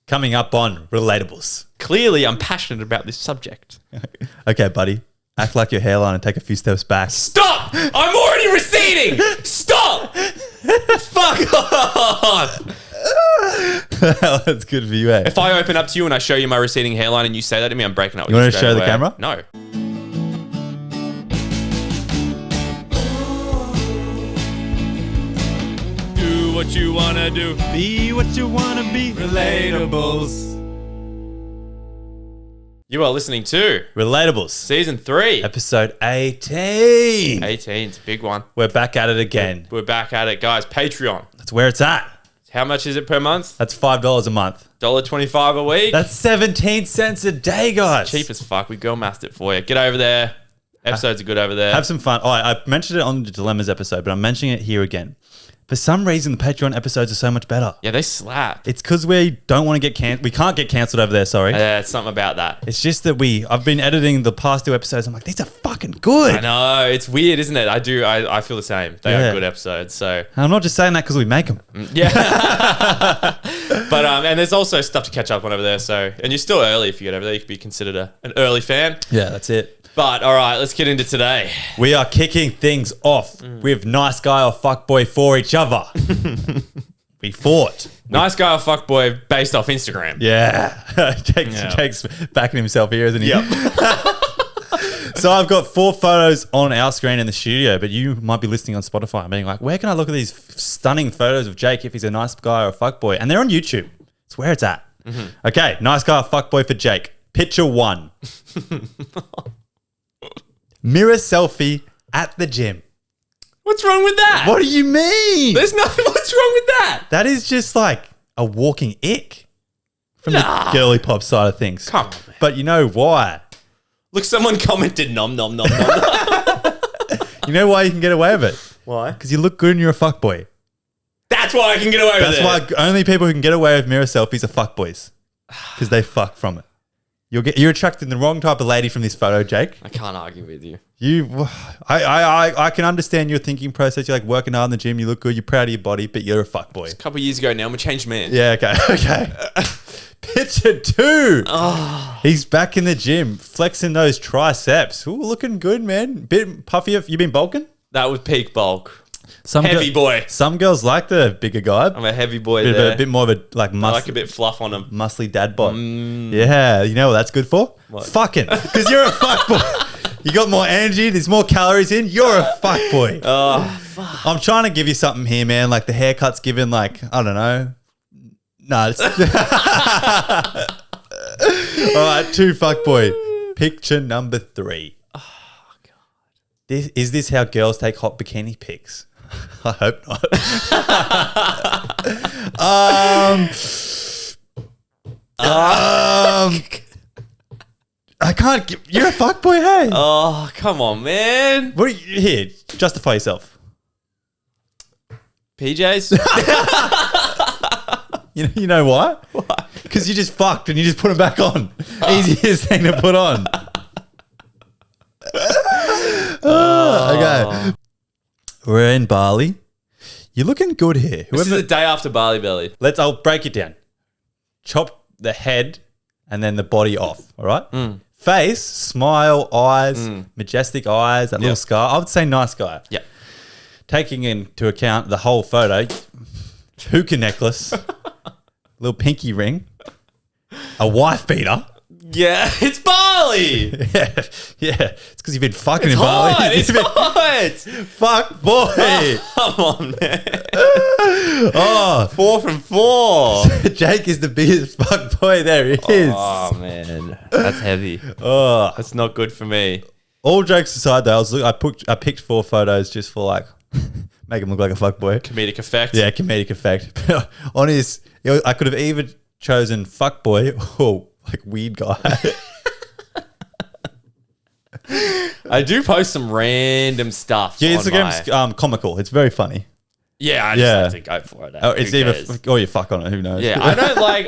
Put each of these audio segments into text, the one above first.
Coming up on Relatables. Clearly, I'm passionate about this subject. Okay, buddy. Act like your hairline and take a few steps back. Stop! I'm already receding! Stop! Fuck off! That's good for you, eh? If I open up to you and I show you my receding hairline and you say that to me, I'm breaking up with You you. want to show the camera? No. Do what you want to do. Be what you want to be. Relatables. You are listening to Relatables. Season 3. Episode 18. 18. It's a big one. We're back at it again. We're back at it, guys. Patreon. That's where it's at. How much is it per month? That's $5 a month. $1.25 a week. That's 17 cents a day, guys. Cheap as fuck. We girl mathed it for you. Get over there. Episodes are good over there. Have some fun. Oh, I mentioned it on the Dilemmas episode, but I'm mentioning it here again. For some reason, the Patreon episodes are so much better. Yeah, they slap. It's because we don't want to get cancelled. We can't get cancelled over there, sorry. Yeah, it's something about that. It's just that I've been editing the past 2 episodes. I'm like, these are fucking good. I know. It's weird, isn't it? I feel the same. They Yeah. are good episodes. So And I'm not just saying that because we make them. yeah. But and there's also stuff to catch up on over there. So and you're still early if you get over there. You could be considered an early fan. Yeah, that's it. But all right, let's get into today. We are kicking things off with nice guy or fuckboy for each other. We fought. Nice guy or fuckboy based off Instagram. Yeah. Jake's backing himself here, isn't he? Yep. So I've got 4 photos on our screen in the studio, but you might be listening on Spotify and being like, where can I look at these stunning photos of Jake if he's a nice guy or a fuckboy? And they're on YouTube. It's where it's at. Okay, nice guy or fuckboy for Jake. Picture 1. Mirror selfie at the gym. What's wrong with that? What do you mean? There's nothing. What's wrong with that? That is just like a walking ick from the girly pop side of things. Come on, man. But you know why? Look, someone commented nom nom nom nom. You know why you can get away with it? Why? Because you look good and you're a fuckboy. That's why I can get away with it. That's why only people who can get away with mirror selfies are fuckboys. Because they fuck from it. You're attracting the wrong type of lady from this photo, Jake. I can't argue with you. I can understand your thinking process. You're like working hard in the gym. You look good. You're proud of your body, but you're a fuckboy. A couple of years ago now, I'm a changed man. Yeah. Okay. Picture 2. Oh. He's back in the gym, flexing those triceps. Ooh, looking good, man. Bit puffy. You been bulking? That was peak bulk. Some Heavy boy. Some girls like the bigger guy. I'm a heavy boy A there. bit more of a like I like a bit fluff on him. muscly dad bod. Yeah, you know what that's good for? What? Fucking. Because you're a fuckboy. You got more energy. There's more calories in. You're a fuckboy. Oh, fuck. I'm trying to give you something here, man. Like the haircut's given like, I don't know. No. It's all right, 2 fuckboy. Picture number 3. Oh, God. Is this how girls take hot bikini pics? I hope not. I can't. You're a fuckboy, hey. Oh, come on, man. What are you here? Justify yourself. PJs? You know why? Why? Because you just fucked and you just put them back on. Easiest thing to put on. Okay. We're in Bali. You're looking good here. This is the day after Bali Belly. I'll break it down. Chop the head and then the body off. All right. Face, smile, eyes, majestic eyes, that little scar. I would say nice guy. Yeah. Taking into account the whole photo, hookah necklace, little pinky ring, a wife beater. Yeah, it's Bali. Yeah. It's because you've been fucking It's in Bali. hot. It's hot. Fuck boy. Come on, man. Oh, 4 from 4. Jake is the biggest fuck boy there is. Oh, man. That's heavy. Oh. That's not good for me. All jokes aside, though, I picked 4 photos just for like make him look like a fuck boy. Comedic effect. Yeah, comedic effect. On his, I could have either chosen fuck boy or like weird guy. I do post some random stuff. Yeah, on Instagram's comical. It's very funny. Yeah, I just like to go for it. Oh, it's Who either cares? or you fuck on it. Who knows? Yeah,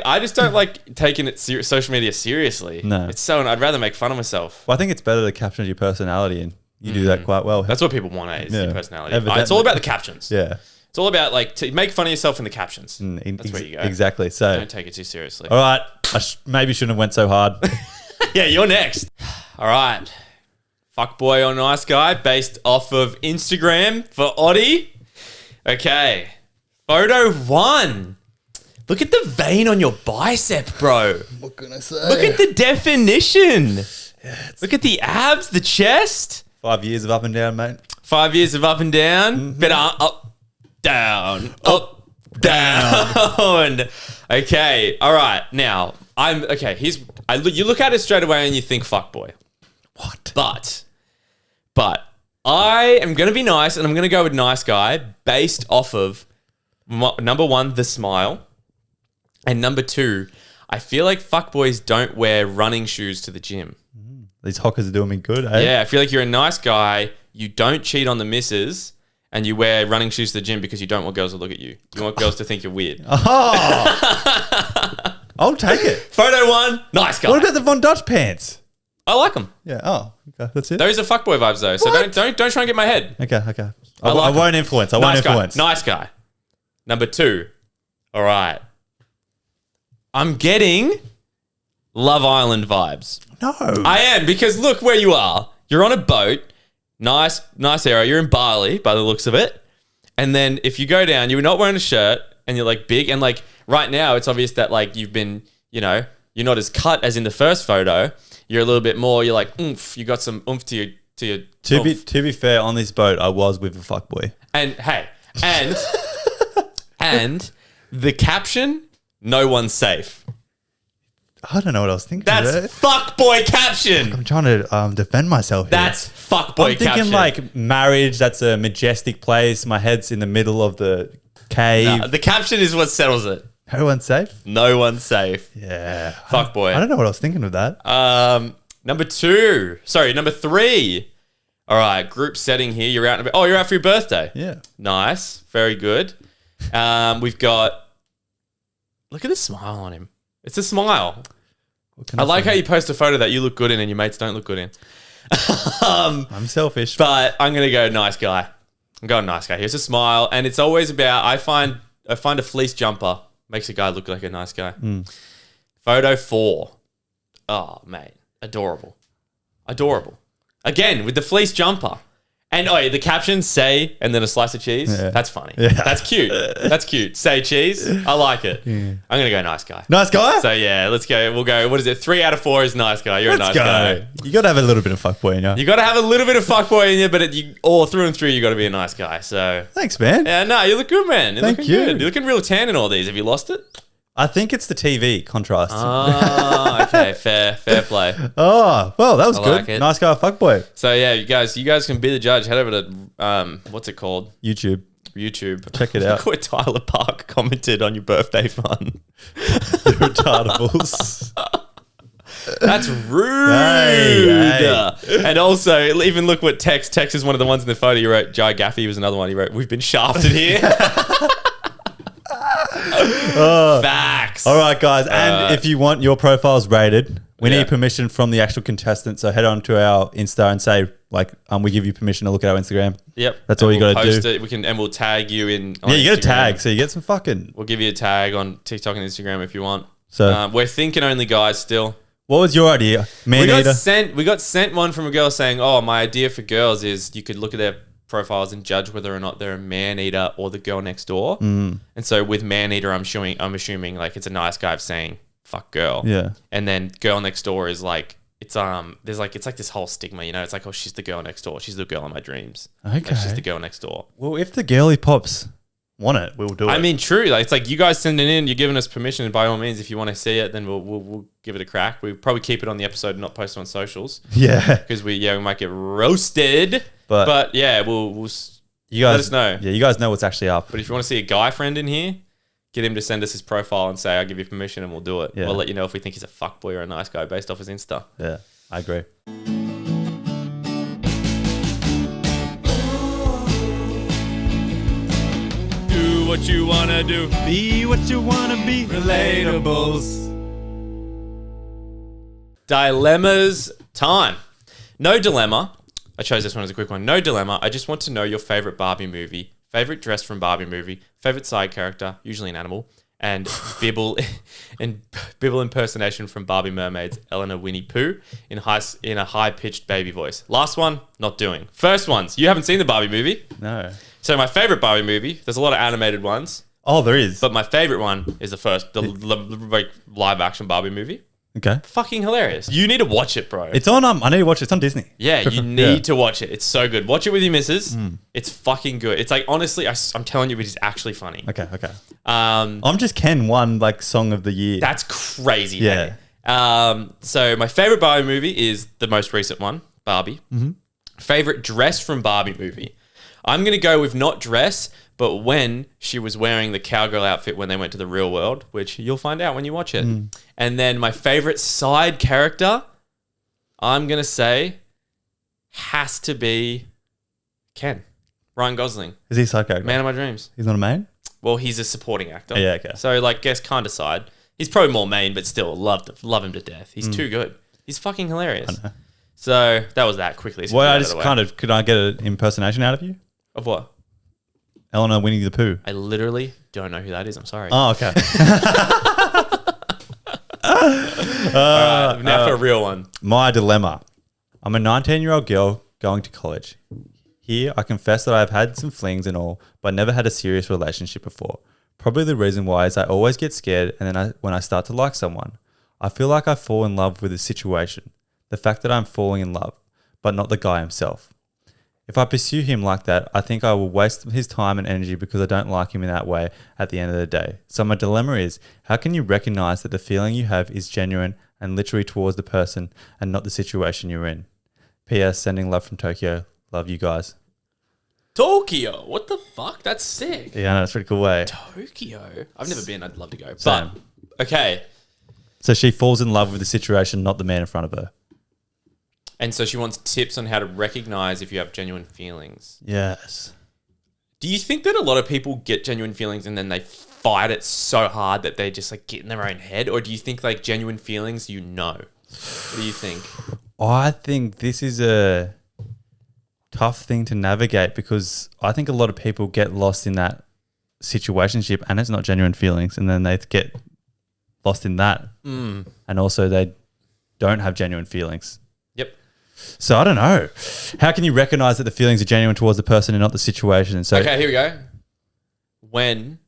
I just don't like taking it social media seriously. No. It's I'd rather make fun of myself. Well, I think it's better to caption your personality, and you do that quite well. That's what people want, is Yeah. your personality. Evidently. It's all about the captions. Yeah. It's all about like to make fun of yourself in the captions. That's where you go. Exactly. So, Don't take it too seriously. all right. Maybe shouldn't have went so hard. Yeah, you're next. All right. Fuckboy or nice guy based off of Instagram for Oddie. Okay. Photo 1. Look at the vein on your bicep, bro. What can I say? Look at the definition. Look at the abs, the chest. 5 years of up and down, mate. 5 years of up and down. Better up, down, up, down. Okay. All right. Now, you look at it straight away and you think fuckboy. What? But I am going to be nice and I'm going to go with nice guy based off of number 1, the smile. And number 2, I feel like fuckboys don't wear running shoes to the gym. These hockers are doing me good, eh? Yeah, I feel like you're a nice guy. You don't cheat on the missus and you wear running shoes to the gym because you don't want girls to look at you. You want girls to think you're weird. Oh. I'll take it. Photo 1, nice guy. What about the Von Dutch pants? I like them. Yeah. Oh, okay. That's it. Those are fuckboy vibes though. So What? don't try and get my head. Okay. I I won't influence. I won't influence. Nice guy. Number 2. All right. I'm getting Love Island vibes. No. I am, because look where you are. You're on a boat. Nice area. You're in Bali by the looks of it. And then if you go down, you're not wearing a shirt and you're like big. And like right now, it's obvious that like you've been, you're not as cut as in the first photo. You're a little bit more, you're like, oomph. You got some oomph to your To be fair, on this boat, I was with a fuckboy. And hey, and the caption, no one's safe. I don't know what I was thinking. That's fuckboy caption. I'm trying to defend myself here. That's fuckboy caption. I'm thinking like marriage, that's a majestic place. My head's in the middle of the cave. Nah, the caption is what settles it. No one's safe? No one's safe. Yeah. Fuckboy. I don't know what I was thinking of that. Number 3. All right, group setting here. You're out. You're out for your birthday. Yeah. Nice. Very good. We've got. Look at the smile on him. It's a smile. I like how you post a photo that you look good in and your mates don't look good in. I'm selfish. But I'm going to go nice guy. I'm going nice guy. Here's a smile. And it's always about, I find a fleece jumper makes a guy look like a nice guy. Photo 4. Oh, mate. Adorable. Again, with the fleece jumper. And the caption, say, and then a slice of cheese. Yeah. That's funny. Yeah. That's cute. Say cheese. I like it. Yeah. I'm going to go nice guy. Nice guy? So yeah, let's go. We'll go, what is it? 3 out of 4 is nice guy. You're a nice guy. You got to have a little bit of fuckboy in you. You got to have a little bit of fuckboy in you, but all through and through, you got to be a nice guy. So thanks, man. Yeah, no, you look good, man. Thank you. Good. You're looking real tan in all these. Have you lost it? I think it's the TV contrast. Oh, okay. Fair play. Oh, well, that was good. Like nice guy, fuckboy. So yeah, you guys can be the judge. Head over to what's it called? YouTube. Check it out. Look what Tyler Park commented on your birthday fun. The retardables. That's rude. Hey. And also, even look what Tex is one of the ones in the photo. You wrote, Jai Gaffey was another one. He wrote, we've been shafted here. Facts. All right, guys. And if you want your profiles rated, we need permission from the actual contestant. So head on to our Insta and say, we give you permission to look at our Instagram. Yep. That's all you got to do. And we'll tag you in. Yeah, you got a tag. So you get some fucking. We'll give you a tag on TikTok and Instagram if you want. So we're thinking only guys still. What was your idea? We got sent one from a girl saying, my idea for girls is you could look at their profiles and judge whether or not they're a man eater or the girl next door. And so with man eater, I'm assuming like it's a nice guy saying fuck girl. Yeah. And then girl next door is like it's like this whole stigma, it's like, she's the girl next door. She's the girl in my dreams. Okay. Like, she's the girl next door. Well, if the girly pops want it, we'll do it. I mean, true. Like, it's like you guys send it in, you're giving us permission, and by all means, if you want to see it, then we'll give it a crack. We'll probably keep it on the episode and not post it on socials. Yeah. Because we might get roasted. But yeah, we'll you guys let us know. Yeah, you guys know what's actually up. But if you want to see a guy friend in here, get him to send us his profile and say, I'll give you permission, and we'll do it. Yeah. We'll let you know if we think he's a fuckboy or a nice guy based off his Insta. Yeah, I agree. Do what you want to do. Be what you want to be. Relatables. Dilemmas time. No dilemma. I chose this one as a quick one. No dilemma. I just want to know your favorite Barbie movie favorite dress from Barbie movie, favorite side character, usually an animal, and Bibble impersonation from Barbie Mermaids, Eleanor Winnie Pooh in a high-pitched baby voice. Last one, not doing. First ones, you haven't seen the Barbie movie. No. So my favorite Barbie movie, there's a lot of animated ones, Oh, there is. but my favorite one is the live-action Barbie movie. Okay. Fucking hilarious. You need to watch it, bro. It's on. I need to watch it. It's on Disney. Yeah, you need to watch it. It's so good. Watch it with your missus. It's fucking good. It's like, honestly, I'm telling you, it is actually funny. Okay. I'm just Ken won like song of the year. That's crazy. Yeah. Hey. So my favorite Barbie movie is the most recent one, Barbie. Favorite dress from Barbie movie. I'm going to go with not dress, but when she was wearing the cowgirl outfit when they went to the real world, which you'll find out when you watch it. And then my favorite side character, I'm going to say, has to be Ken. Ryan Gosling. Is he a side character? Man of my dreams. He's not a main? Well, he's a supporting actor. Yeah, okay. So, like, guess kind of side. He's probably more main, but still, love him to death. He's too good. He's fucking hilarious. I know. So, that was that quickly. So Well, I just could I get an impersonation out of you? Of what? Eleanor Winnie the Pooh. I literally don't know who that is. I'm sorry. Oh, okay. All right, now for a real one. My dilemma. I'm a 19-year-old girl going to college. Here, I confess that I've had some flings and all, but never had a serious relationship before. Probably the reason why is I always get scared, and then when I start to like someone, I feel like I fall in love with the situation. The fact that I'm falling in love, but not the guy himself. If I pursue him like that, I think I will waste his time and energy because I don't like him in that way at the end of the day. So my dilemma is, how can you recognize that the feeling you have is genuine and literally towards the person and not the situation you're in? P.S. Sending love from Tokyo. Love you guys. Tokyo. What the fuck? That's sick. Yeah, I know, that's a pretty cool way. Tokyo. I've never been. I'd love to go. Same. But, okay. So she falls in love with the situation, not the man in front of her. And so she wants tips on how to recognize if you have genuine feelings. Yes. Do you think that a lot of people get genuine feelings and then they fight it so hard that they just like get in their own head? Or do you think like genuine feelings, you know? What do you think? I think this is a tough thing to navigate because I think a lot of people get lost in that situationship and it's not genuine feelings, and then they get lost in that. And also they don't have genuine feelings. Yep. So I don't know. How can you recognize that the feelings are genuine towards the person and not the situation? So okay, here we go. When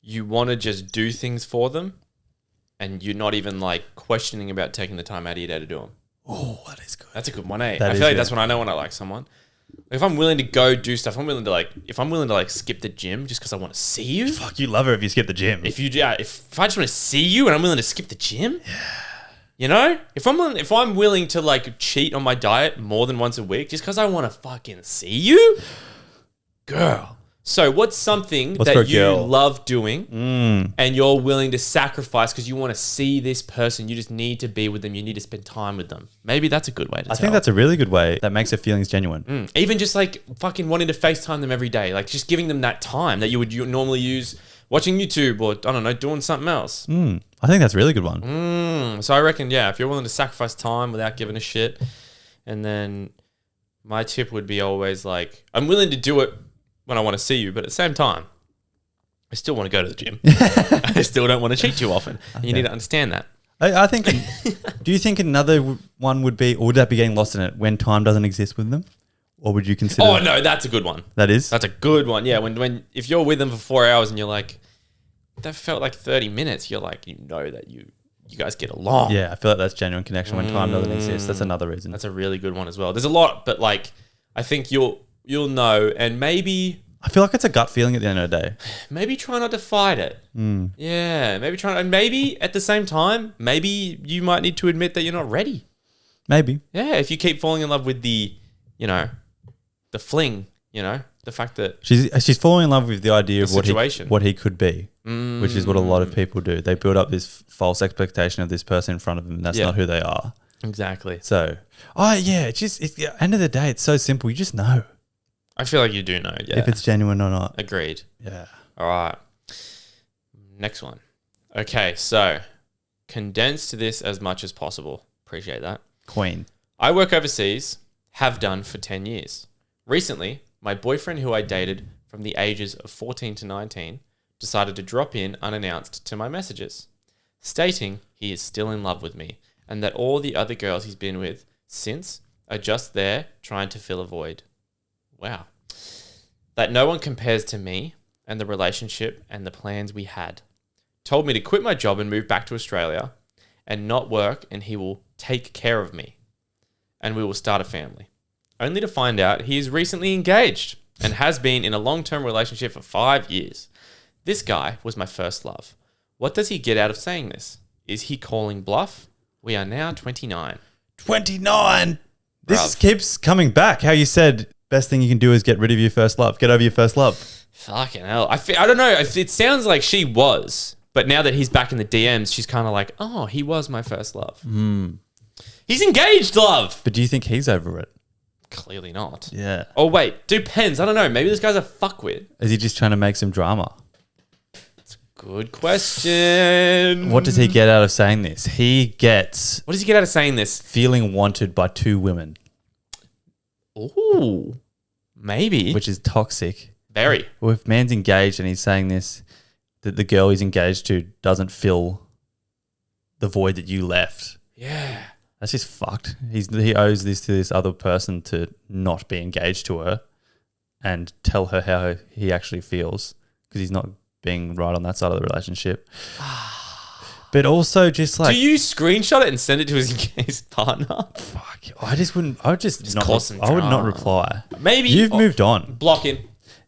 you want to just do things for them and you're not even like questioning about taking the time out of your day to do them. Oh, that is good. That's a good one, eh? That I is feel like good. that's when I know when I like someone. If I'm willing to go do stuff, if I'm willing to skip the gym just because I want to see you. Fuck, you love her if you skip the gym. If I just want to see you and I'm willing to skip the gym. Yeah. You know, if I'm willing to like cheat on my diet more than once a week just because I want to fucking see you, girl. So what's something What's for a that you girl? love doing and you're willing to sacrifice because you want to see this person? You just need to be with them. You need to spend time with them. Maybe that's a good way to I think that's a really good way that makes her feelings genuine. even just like fucking wanting to FaceTime them every day, like just giving them that time that you would normally use watching YouTube or I don't know, doing something else. I think that's a really good one. So I reckon, yeah, if you're willing to sacrifice time without giving a shit, and then my tip would be always like, I'm willing to do it when I want to see you, but at the same time, I still want to go to the gym. I still don't want to cheat too often. And you need to understand that. I think, do you think another one would be, or would that be getting lost in it when time doesn't exist with them? Or would you consider? Oh no, that's a good one. That is? That's a good one. Yeah, when if you're with them for 4 hours and you're like, that felt like 30 minutes, you're like, you know that you guys get along. Yeah, I feel like that's genuine connection when time doesn't exist. That's another reason. That's a really good one as well. There's a lot, but like, I think you'll know, and maybe I feel like it's a gut feeling at the end of the day. maybe try not to fight it. Yeah, maybe try, and maybe at the same time, maybe you might need to admit that you're not ready. Maybe. Yeah, if you keep falling in love with the fling, the fact that She's falling in love with the idea of situation. what he could be, which is what a lot of people do. They build up this false expectation of this person in front of them, and that's not who they are. Exactly. So, at the end of the day, it's so simple. You just know I feel like you do know. Yeah, if it's genuine or not. agreed. Yeah. All right. Next one. Okay, so condense this as much as possible. Appreciate that. Queen. I work overseas, have done for 10 years. Recently, my boyfriend who I dated from the ages of 14 to 19 decided to drop in unannounced to my messages, stating he is still in love with me and that all the other girls he's been with since are just there trying to fill a void. Wow. That no one compares to me and the relationship and the plans we had. Told me to quit my job and move back to Australia and not work, and he will take care of me and we will start a family. Only to find out he is recently engaged and has been in a long-term relationship for 5 years. This guy was my first love. What does he get out of saying this? Is he calling bluff? We are now 29. 29. This Bruv. keeps coming back. How you said best thing you can do is get rid of your first love. Get over your first love. Fucking hell. I don't know. It sounds like she was, but now that he's back in the DMs, she's kind of like, oh, he was my first love. He's engaged, love. But do you think he's over it? Clearly not. Yeah. Oh, wait. Depends. I don't know. Maybe this guy's a fuckwit. Is he just trying to make some drama? Good question. What does he get out of saying this? He gets What does he get out of saying this? feeling wanted by 2 women, Ooh. Maybe. which is toxic. Very. Well, if man's engaged and he's saying this, that the girl he's engaged to doesn't fill the void that you left, Yeah. that's just fucked. He owes this to this other person to not be engaged to her and tell her how he actually feels, because he's not being right on that side of the relationship. But also just like, Do you screenshot it and send it to his partner? fuck, I just wouldn't. I would just not. cause some I would not drama. reply. Maybe. You've moved on. Blocking.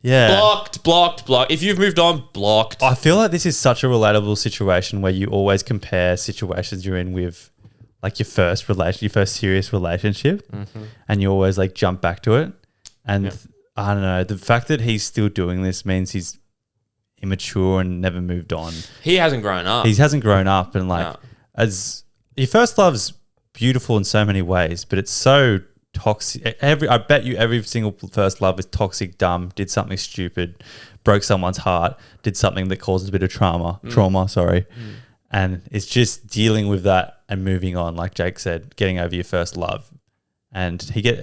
Yeah. Blocked. If you've moved on, blocked. I feel like this is such a relatable situation where you always compare situations you're in with like your first serious relationship, and you always like jump back to it. And I don't know, the fact that he's still doing this means he's immature and never moved on. He hasn't grown up. He hasn't grown up, and like No. as your first love's beautiful in so many ways, but it's so toxic. I bet you every single first love is toxic, dumb, did something stupid, broke someone's heart, did something that causes a bit of trauma, and it's just dealing with that and moving on. Like Jake said, getting over your first love. And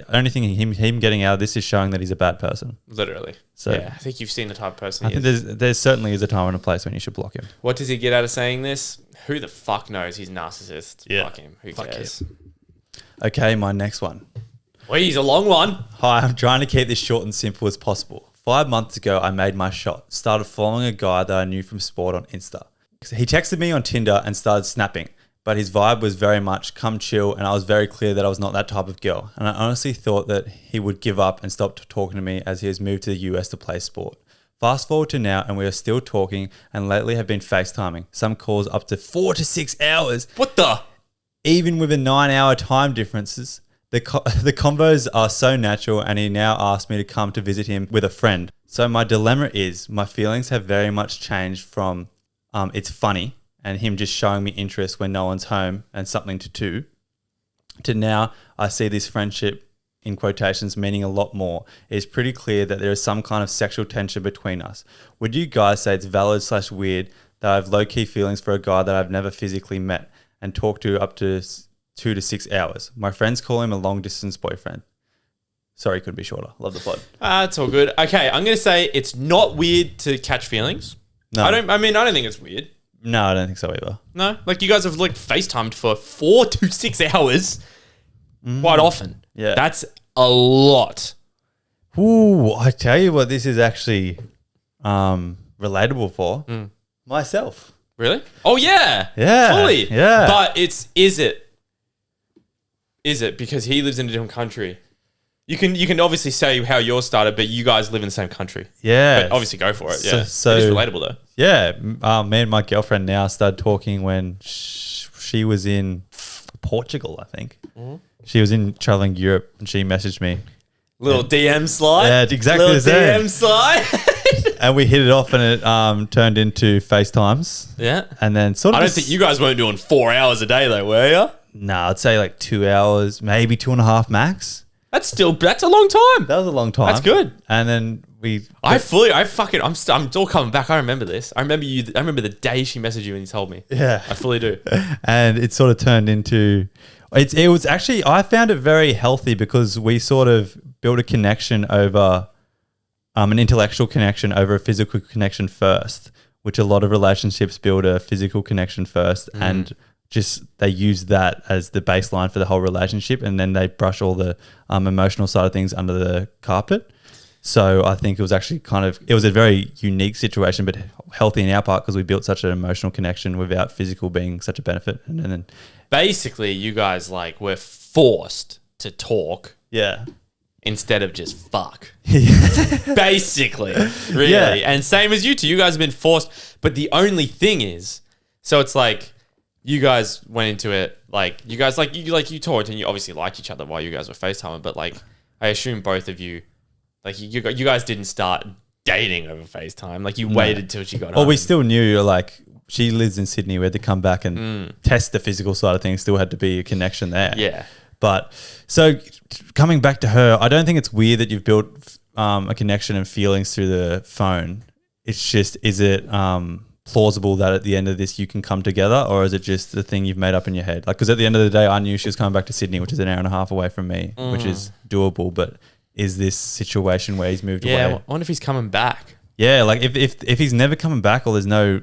only thing him getting out of this is showing that he's a bad person. Literally. So yeah, I think you've seen the type of person I he think is. there certainly is a time and a place when you should block him. What does he get out of saying this? Who the fuck knows? He's a narcissist. Yeah. Fuck him. Who Fuck cares? Okay, my next one. Well, he's a long one. Hi, I'm trying to keep this short and simple as possible. 5 months ago, I made my shot. Started following a guy that I knew from sport on Insta. He texted me on Tinder and started snapping, but his vibe was very much come chill, and I was very clear that I was not that type of girl. And I honestly thought that he would give up and stop talking to me as he has moved to the US to play sport. Fast forward to now, and we are still talking, and lately have been FaceTiming. Some calls up to 4 to 6 hours. What the? Even with a 9-hour time differences. The combos are so natural, and he now asked me to come to visit him with a friend. So my dilemma is, my feelings have very much changed from it's funny and him just showing me interest when no one's home and something to do, to now I see this friendship, in quotations, meaning a lot more. It is pretty clear that there is some kind of sexual tension between us. Would you guys say it's valid/weird that I have low-key feelings for a guy that I've never physically met and talked to up to 2 to 6 hours? My friends call him a long-distance boyfriend. Sorry, couldn't be shorter. Love the pod. It's all good. Okay, I'm going to say it's not weird to catch feelings. No. I don't think it's weird. No, I don't think so either. No, like you guys have like FaceTimed for 4 to 6 hours quite often. Yeah. That's a lot. Ooh, I tell you what, this is actually relatable for myself. Really? Oh yeah. Yeah. Fully. Yeah. But is it because he lives in a different country? You can obviously say how yours started, but you guys live in the same country. Yeah. But obviously go for it. Yeah. So it is relatable though. Yeah, me and my girlfriend now started talking when she was in Portugal, I think. Mm-hmm. She was in traveling Europe, and she messaged me. Little DM slide. Yeah, exactly Little the same. DM slide. And we hit it off, and it turned into FaceTimes. Yeah. And then sort of I don't think you guys weren't doing 4 hours a day though, were you? No, I'd say like 2 hours, maybe 2.5 max. That's a long time. That was a long time. That's good. And then I'm all coming back. I remember this. I remember the day she messaged you and you told me. Yeah. I fully do. And it sort of turned into, it was actually, I found it very healthy because we sort of built a connection over an intellectual connection over a physical connection first, which a lot of relationships build a physical connection first and just they use that as the baseline for the whole relationship, and then they brush all the emotional side of things under the carpet. So I think it was actually it was a very unique situation, but healthy in our part because we built such an emotional connection without physical being such a benefit. And then basically you guys like were forced to talk instead of just fuck. Basically, really. Yeah. And same as you two, you guys have been forced. But the only thing is, so it's like you guys went into it like you guys you talked and you obviously liked each other while you guys were FaceTiming, but like I assume both of you like you guys didn't start dating over FaceTime. Like you waited till she got home. Well, we still knew like she lives in Sydney. We had to come back and test the physical side of things. Still had to be a connection there. Yeah. But so coming back to her, I don't think it's weird that you've built a connection and feelings through the phone. It's just, is it plausible that at the end of this you can come together, or is it just the thing you've made up in your head? Like, because at the end of the day, I knew she was coming back to Sydney, which is an hour and a half away from me, which is doable. But is this situation where he's moved away? Yeah, I wonder if he's coming back. Yeah, like if he's never coming back, or there's no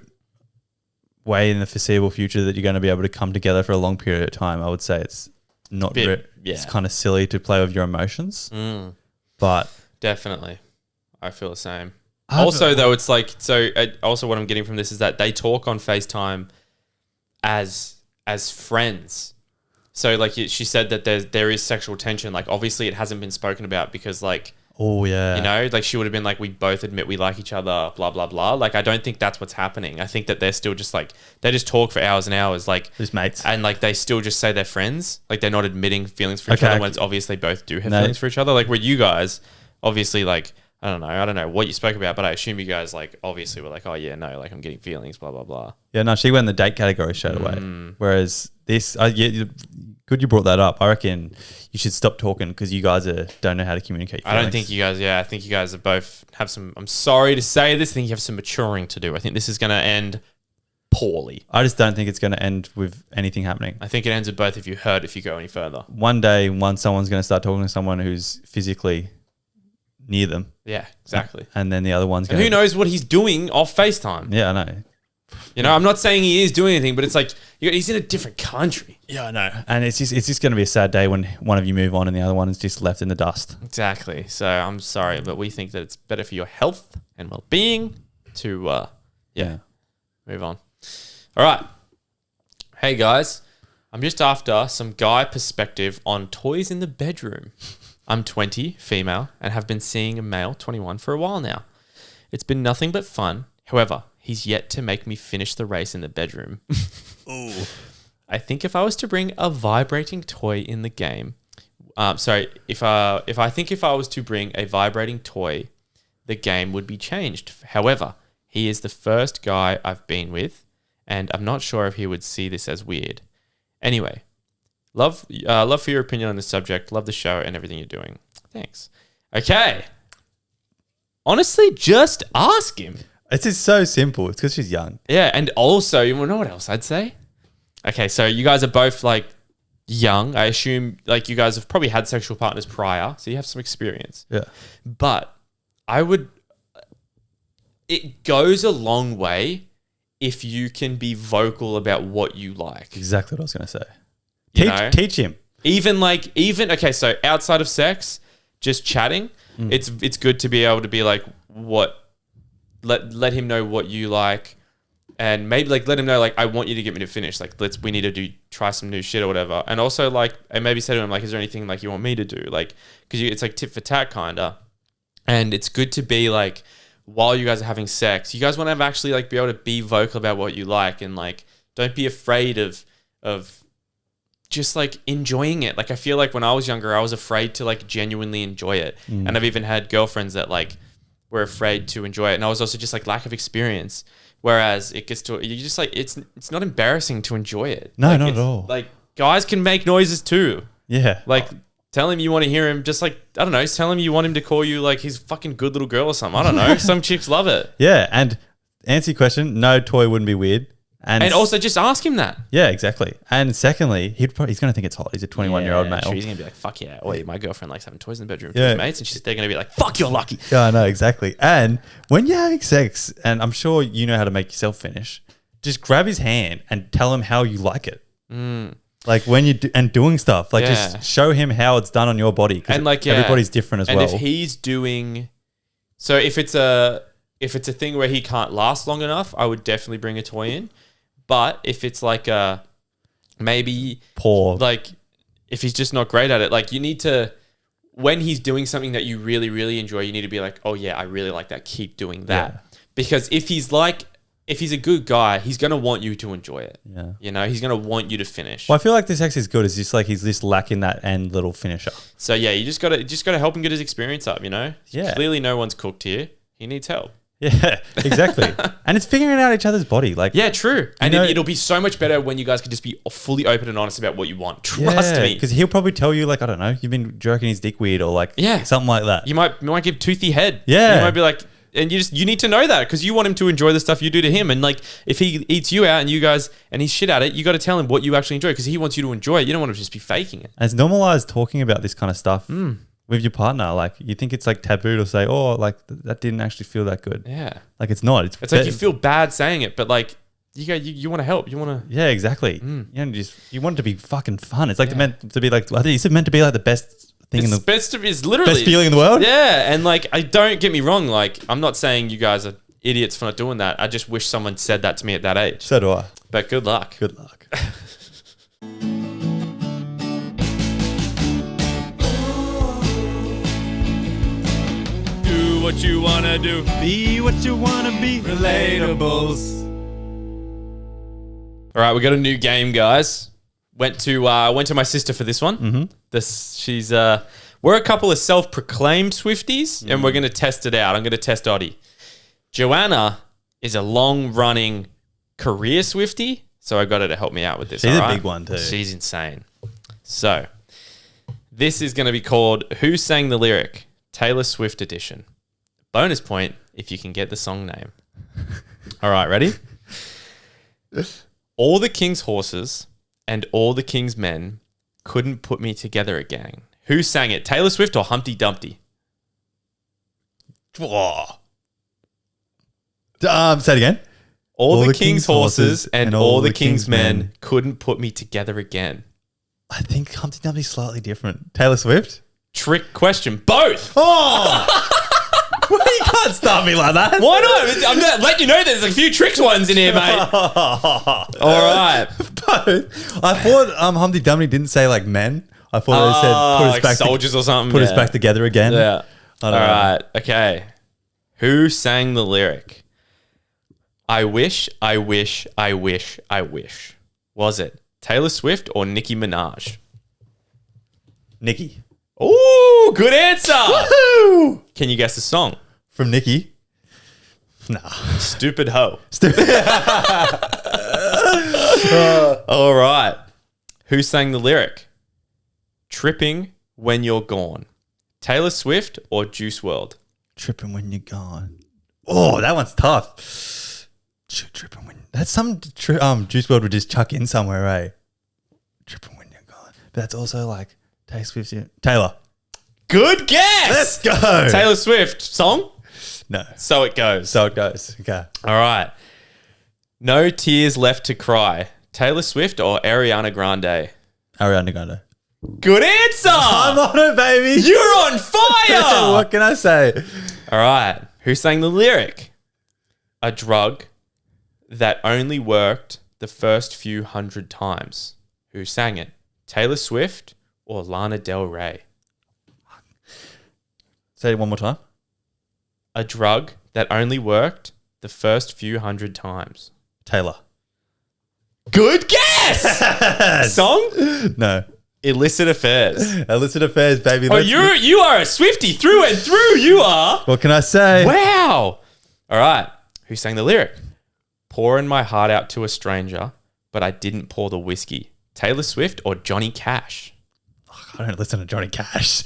way in the foreseeable future that you're going to be able to come together for a long period of time, I would say it's not it's kind of silly to play with your emotions. But definitely, I feel the same. Also, though, it's like also what I'm getting from this is that they talk on FaceTime as friends. So like she said that there is sexual tension. Like obviously it hasn't been spoken about because like like she would have been like, we both admit we like each other, blah blah blah. Like I don't think that's what's happening. I think that they're still just like they just talk for hours and hours, like just mates, and like they still just say they're friends. Like they're not admitting feelings for each other when it's obvious they both do have feelings for each other. Like where you guys obviously like I don't know what you spoke about, but I assume you guys like obviously were like, oh yeah, no, like I'm getting feelings, blah blah blah. Yeah, no, she went in the date category straight away. Whereas this, good you brought that up. I reckon you should stop talking because you guys don't know how to communicate feelings. I don't think you guys, I think you guys have some, I'm sorry to say this, I think you have some maturing to do. I think this is going to end poorly. I just don't think it's going to end with anything happening. I think it ends with both of you hurt if you go any further. One day, someone's going to start talking to someone who's physically near them. Yeah, exactly. And then the other one's going to... who knows what he's doing off FaceTime? Yeah, I know. You know, I'm not saying he is doing anything, but it's like he's in a different country. Yeah, I know. And it's just going to be a sad day when one of you move on and the other one is just left in the dust. Exactly. So I'm sorry, but we think that it's better for your health and well-being to move on. All right. Hey guys, I'm just after some guy perspective on toys in the bedroom. I'm 20, female, and have been seeing a male, 21, for a while now. It's been nothing but fun. However, he's yet to make me finish the race in the bedroom. Ooh. I think if I was to bring a vibrating toy in the game, if I was to bring a vibrating toy, the game would be changed. However, he is the first guy I've been with, and I'm not sure if he would see this as weird. Anyway, love for your opinion on this subject. Love the show and everything you're doing. Thanks. Okay. Honestly, just ask him. It's just so simple. It's because she's young. Yeah, and also, you know what else I'd say? Okay, so you guys are both like young. I assume like you guys have probably had sexual partners prior, so you have some experience. Yeah. But it goes a long way if you can be vocal about what you like. Exactly what I was going to say. Teach him. Okay, so outside of sex, just chatting, it's good to be able to be like, let him know what you like, and maybe like let him know like, I want you to get me to finish. Like we need to try some new shit or whatever. And also like, and maybe say to him like, is there anything like you want me to do? Like, because it's like tit for tat kinda. And it's good to be like, while you guys are having sex, you guys want to actually like be able to be vocal about what you like, and like don't be afraid of just like enjoying it. Like I feel like when I was younger, I was afraid to like genuinely enjoy it. And I've even had girlfriends that like were afraid to enjoy it. And I was also just like lack of experience. Whereas it gets to, you just like, it's not embarrassing to enjoy it. No, like, not at all. Like guys can make noises too. Yeah. Like tell him you want to hear him, just like, I don't know, tell him you want him to call you like his fucking good little girl or something. I don't know. Some chicks love it. Yeah. And answer your question, no toy wouldn't be weird. And also just ask him that. Yeah, exactly. And secondly, he's going to think it's hot. He's a 21-year-old male. Sure, he's going to be like, fuck yeah. Wait, my girlfriend likes having toys in the bedroom with Yeah. his mates. And they're going to be like, fuck, you're lucky. Yeah, I know, exactly. And when you're having sex, and I'm sure you know how to make yourself finish, just grab his hand and tell him how you like it. Like when you and doing stuff, like just show him how it's done on your body. And like, everybody's different as well. And if he's doing, so if it's a thing where he can't last long enough, I would definitely bring a toy in. But if it's like maybe poor, like if he's just not great at it, like you need to, when he's doing something that you really, really enjoy, you need to be like, oh yeah, I really like that. Keep doing that. Yeah. Because if he's a good guy, he's going to want you to enjoy it. Yeah. You know, he's going to want you to finish. Well, I feel like this sex is good. It's just like he's just lacking that end little finisher. So yeah, you just got to help him get his experience up, you know? Yeah. Clearly no one's cooked here. He needs help. Yeah, exactly. And it's figuring out each other's body. Like, yeah, true. And it'll be so much better when you guys can just be fully open and honest about what you want. Trust me. Because he'll probably tell you, like, I don't know, you've been jerking his dick weird or like something like that. You might give toothy head. Yeah. You might be like, and you need to know that because you want him to enjoy the stuff you do to him. And like, if he eats you out and he's shit at it, you got to tell him what you actually enjoy because he wants you to enjoy it. You don't want to just be faking it. And it's normalized talking about this kind of stuff with your partner. Like, you think it's like taboo to say, oh, like that didn't actually feel that good. Yeah. Like, it's not. It's like you feel bad saying it, but like, you want to help. You want to. Yeah, exactly. You want it to be fucking fun. It's like meant to be like, I think it's meant to be like the best thing in the it's literally best feeling in the world. Yeah, and like, I don't get me wrong. Like, I'm not saying you guys are idiots for not doing that. I just wish someone said that to me at that age. So do I. But good luck. Good luck. Do what you wanna do. Be what you wanna be. Relatables. All right, we got a new game, guys. Went to my sister for this one. Mm-hmm. We're a couple of self-proclaimed Swifties, and we're going to test it out. I'm going to test Oddie. Joanna is a long-running career Swiftie, so I got her to help me out with this. She's a big one too. She's insane. So this is going to be called "Who Sang the Lyric?" Taylor Swift edition. Bonus point if you can get the song name. All right, ready? All the king's horses and all the king's men couldn't put me together again. Who sang it? Taylor Swift or Humpty Dumpty? Say it again. All the king's horses and all the king's men couldn't put me together again. I think Humpty Dumpty's slightly different. Taylor Swift? Trick question. Both. Oh! Well, you can't stop me like that. Why not? I'm going to let you know there's a few tricks ones in here, mate. All right. Both. I thought Humpty Dumpty didn't say like men. I thought they said put us like back soldiers or something. Put us back together again. Yeah. I don't know. Right. Okay. Who sang the lyric? I wish, I wish, I wish, I wish. Was it Taylor Swift or Nicki Minaj? Nicki. Ooh, good answer. Woohoo! Can you guess the song? From Nicki? Nah. Stupid hoe. Stupid. All right. Who sang the lyric? Tripping when you're gone. Taylor Swift or Juice WRLD? Tripping when you're gone. Oh, that one's tough. Tripping when... That's some Juice WRLD would just chuck in somewhere, right? Tripping when you're gone. But that's also like Taylor Swift. Taylor. Good guess. Let's go. Taylor Swift song? No. So it goes. So it goes. Okay. All right. No Tears Left to Cry. Taylor Swift or Ariana Grande? Ariana Grande. Good answer. I'm on it, baby. You're on fire. What can I say? All right. Who sang the lyric? A drug that only worked the first few hundred times. Who sang it? Taylor Swift or Lana Del Rey? Say it one more time. A drug that only worked the first few hundred times. Taylor. Good guess. Song? No. Illicit Affairs. Illicit Affairs, baby. Oh, you are a Swiftie through and through. You are. What can I say? Wow. All right. Who sang the lyric? Pouring my heart out to a stranger, but I didn't pour the whiskey. Taylor Swift or Johnny Cash? I don't listen to Johnny Cash.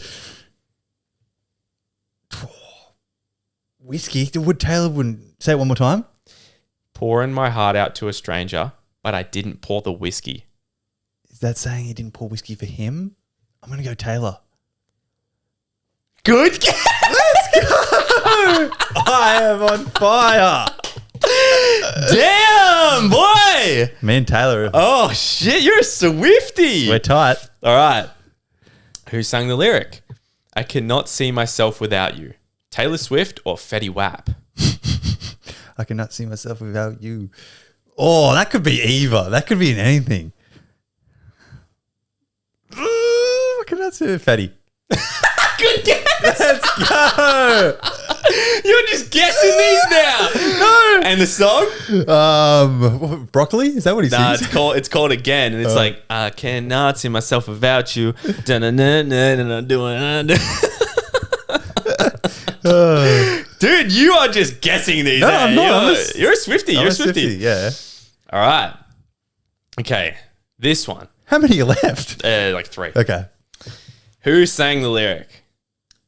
Whiskey? Would Taylor wouldn't say it one more time? pouring my heart out to a stranger, but I didn't pour the whiskey. Is that saying he didn't pour whiskey for him? I'm going to go Taylor. Good guess. I am on fire. Damn, boy. Me and Taylor, Oh, shit. You're a Swiftie. we're tight. All right. Who sang the lyric? I cannot see myself without you. Taylor Swift or Fetty Wap? I cannot see myself without you. Oh, that could be either. That could be in anything. I cannot see Fetty. Good guess. Let's go. You're just guessing these now. No. And the song? Broccoli? Is that what he Nah, sings? it's called Again, and it's like I cannot see myself without you. Dude, you are just guessing these. No, I'm not. You're a Swiftie. You're a Swiftie. Yeah. All right. Okay. This one. How many are left? Like 3. Okay. Who sang the lyric?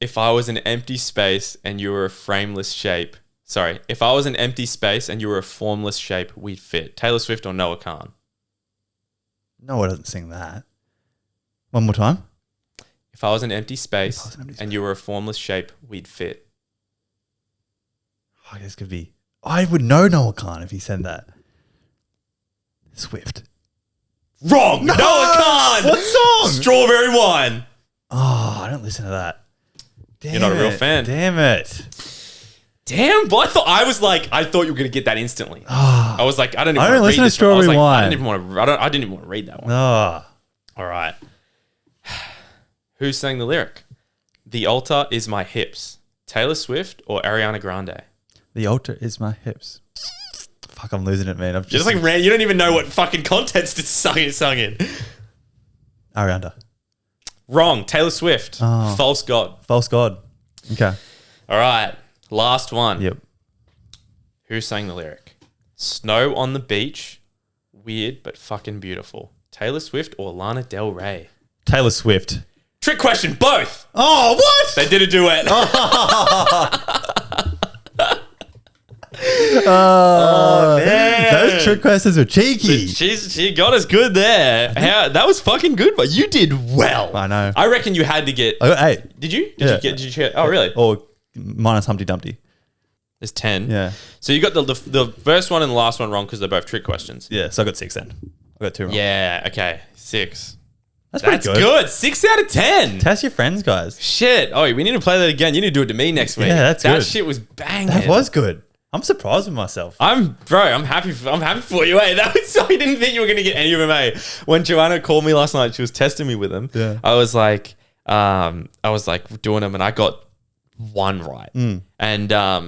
If I was an empty space and you were a frameless shape. Sorry. If I was an empty space and you were a formless shape, we'd fit. Taylor Swift or Noah Khan? Noah doesn't sing that. One more time. If I was an empty space and you were a formless shape, we'd fit. Oh, this could be. I would know Noah Khan if he said that. Swift. Wrong. No! Noah Khan. What song? Strawberry Wine. Oh, I don't listen to that. Damn You're not a real it. fan. Damn it. Damn, but I thought you were gonna get that instantly. Oh, I was like, I don't I even don't want to listen read to this one. I was Strawberry like, Wine. I didn't even want to read that one. oh. All right. Who sang the lyric? The altar is my hips. Taylor Swift or Ariana Grande? The altar is my hips. Fuck, I'm losing it, man. I've You're just like, you don't even know what fucking context it's sung in. Ariana. Wrong. Taylor Swift. Oh. False God. False God. Okay. All right. Last one. Yep. Who sang the lyric? Snow on the beach. Weird, but fucking beautiful. Taylor Swift or Lana Del Rey? Taylor Swift. Trick question. Both. Oh, what? They did a duet. Oh, man. Those trick questions are cheeky. She got us good there. That was fucking good, but you did well. I know. I reckon you had to get. I got 8. Did you? Yeah. Did you get? Oh, really? Or minus Humpty Dumpty. There's 10. Yeah. So you got the first one and the last one wrong because they're both trick questions. Yeah, so I got 6 then. I got 2 wrong. Yeah. Okay. 6. That's pretty That's good. 6 out of 10. Test your friends, guys. Shit. Oh, we need to play that again. You need to do it to me next week. Yeah, that's that good. shit was banging. That was good. I'm surprised with myself. I'm happy for you, eh? That was so I didn't think you were gonna get any of them, eh? When Joanna called me last night, she was testing me with them. Yeah. I was like doing them, and I got 1 right. And I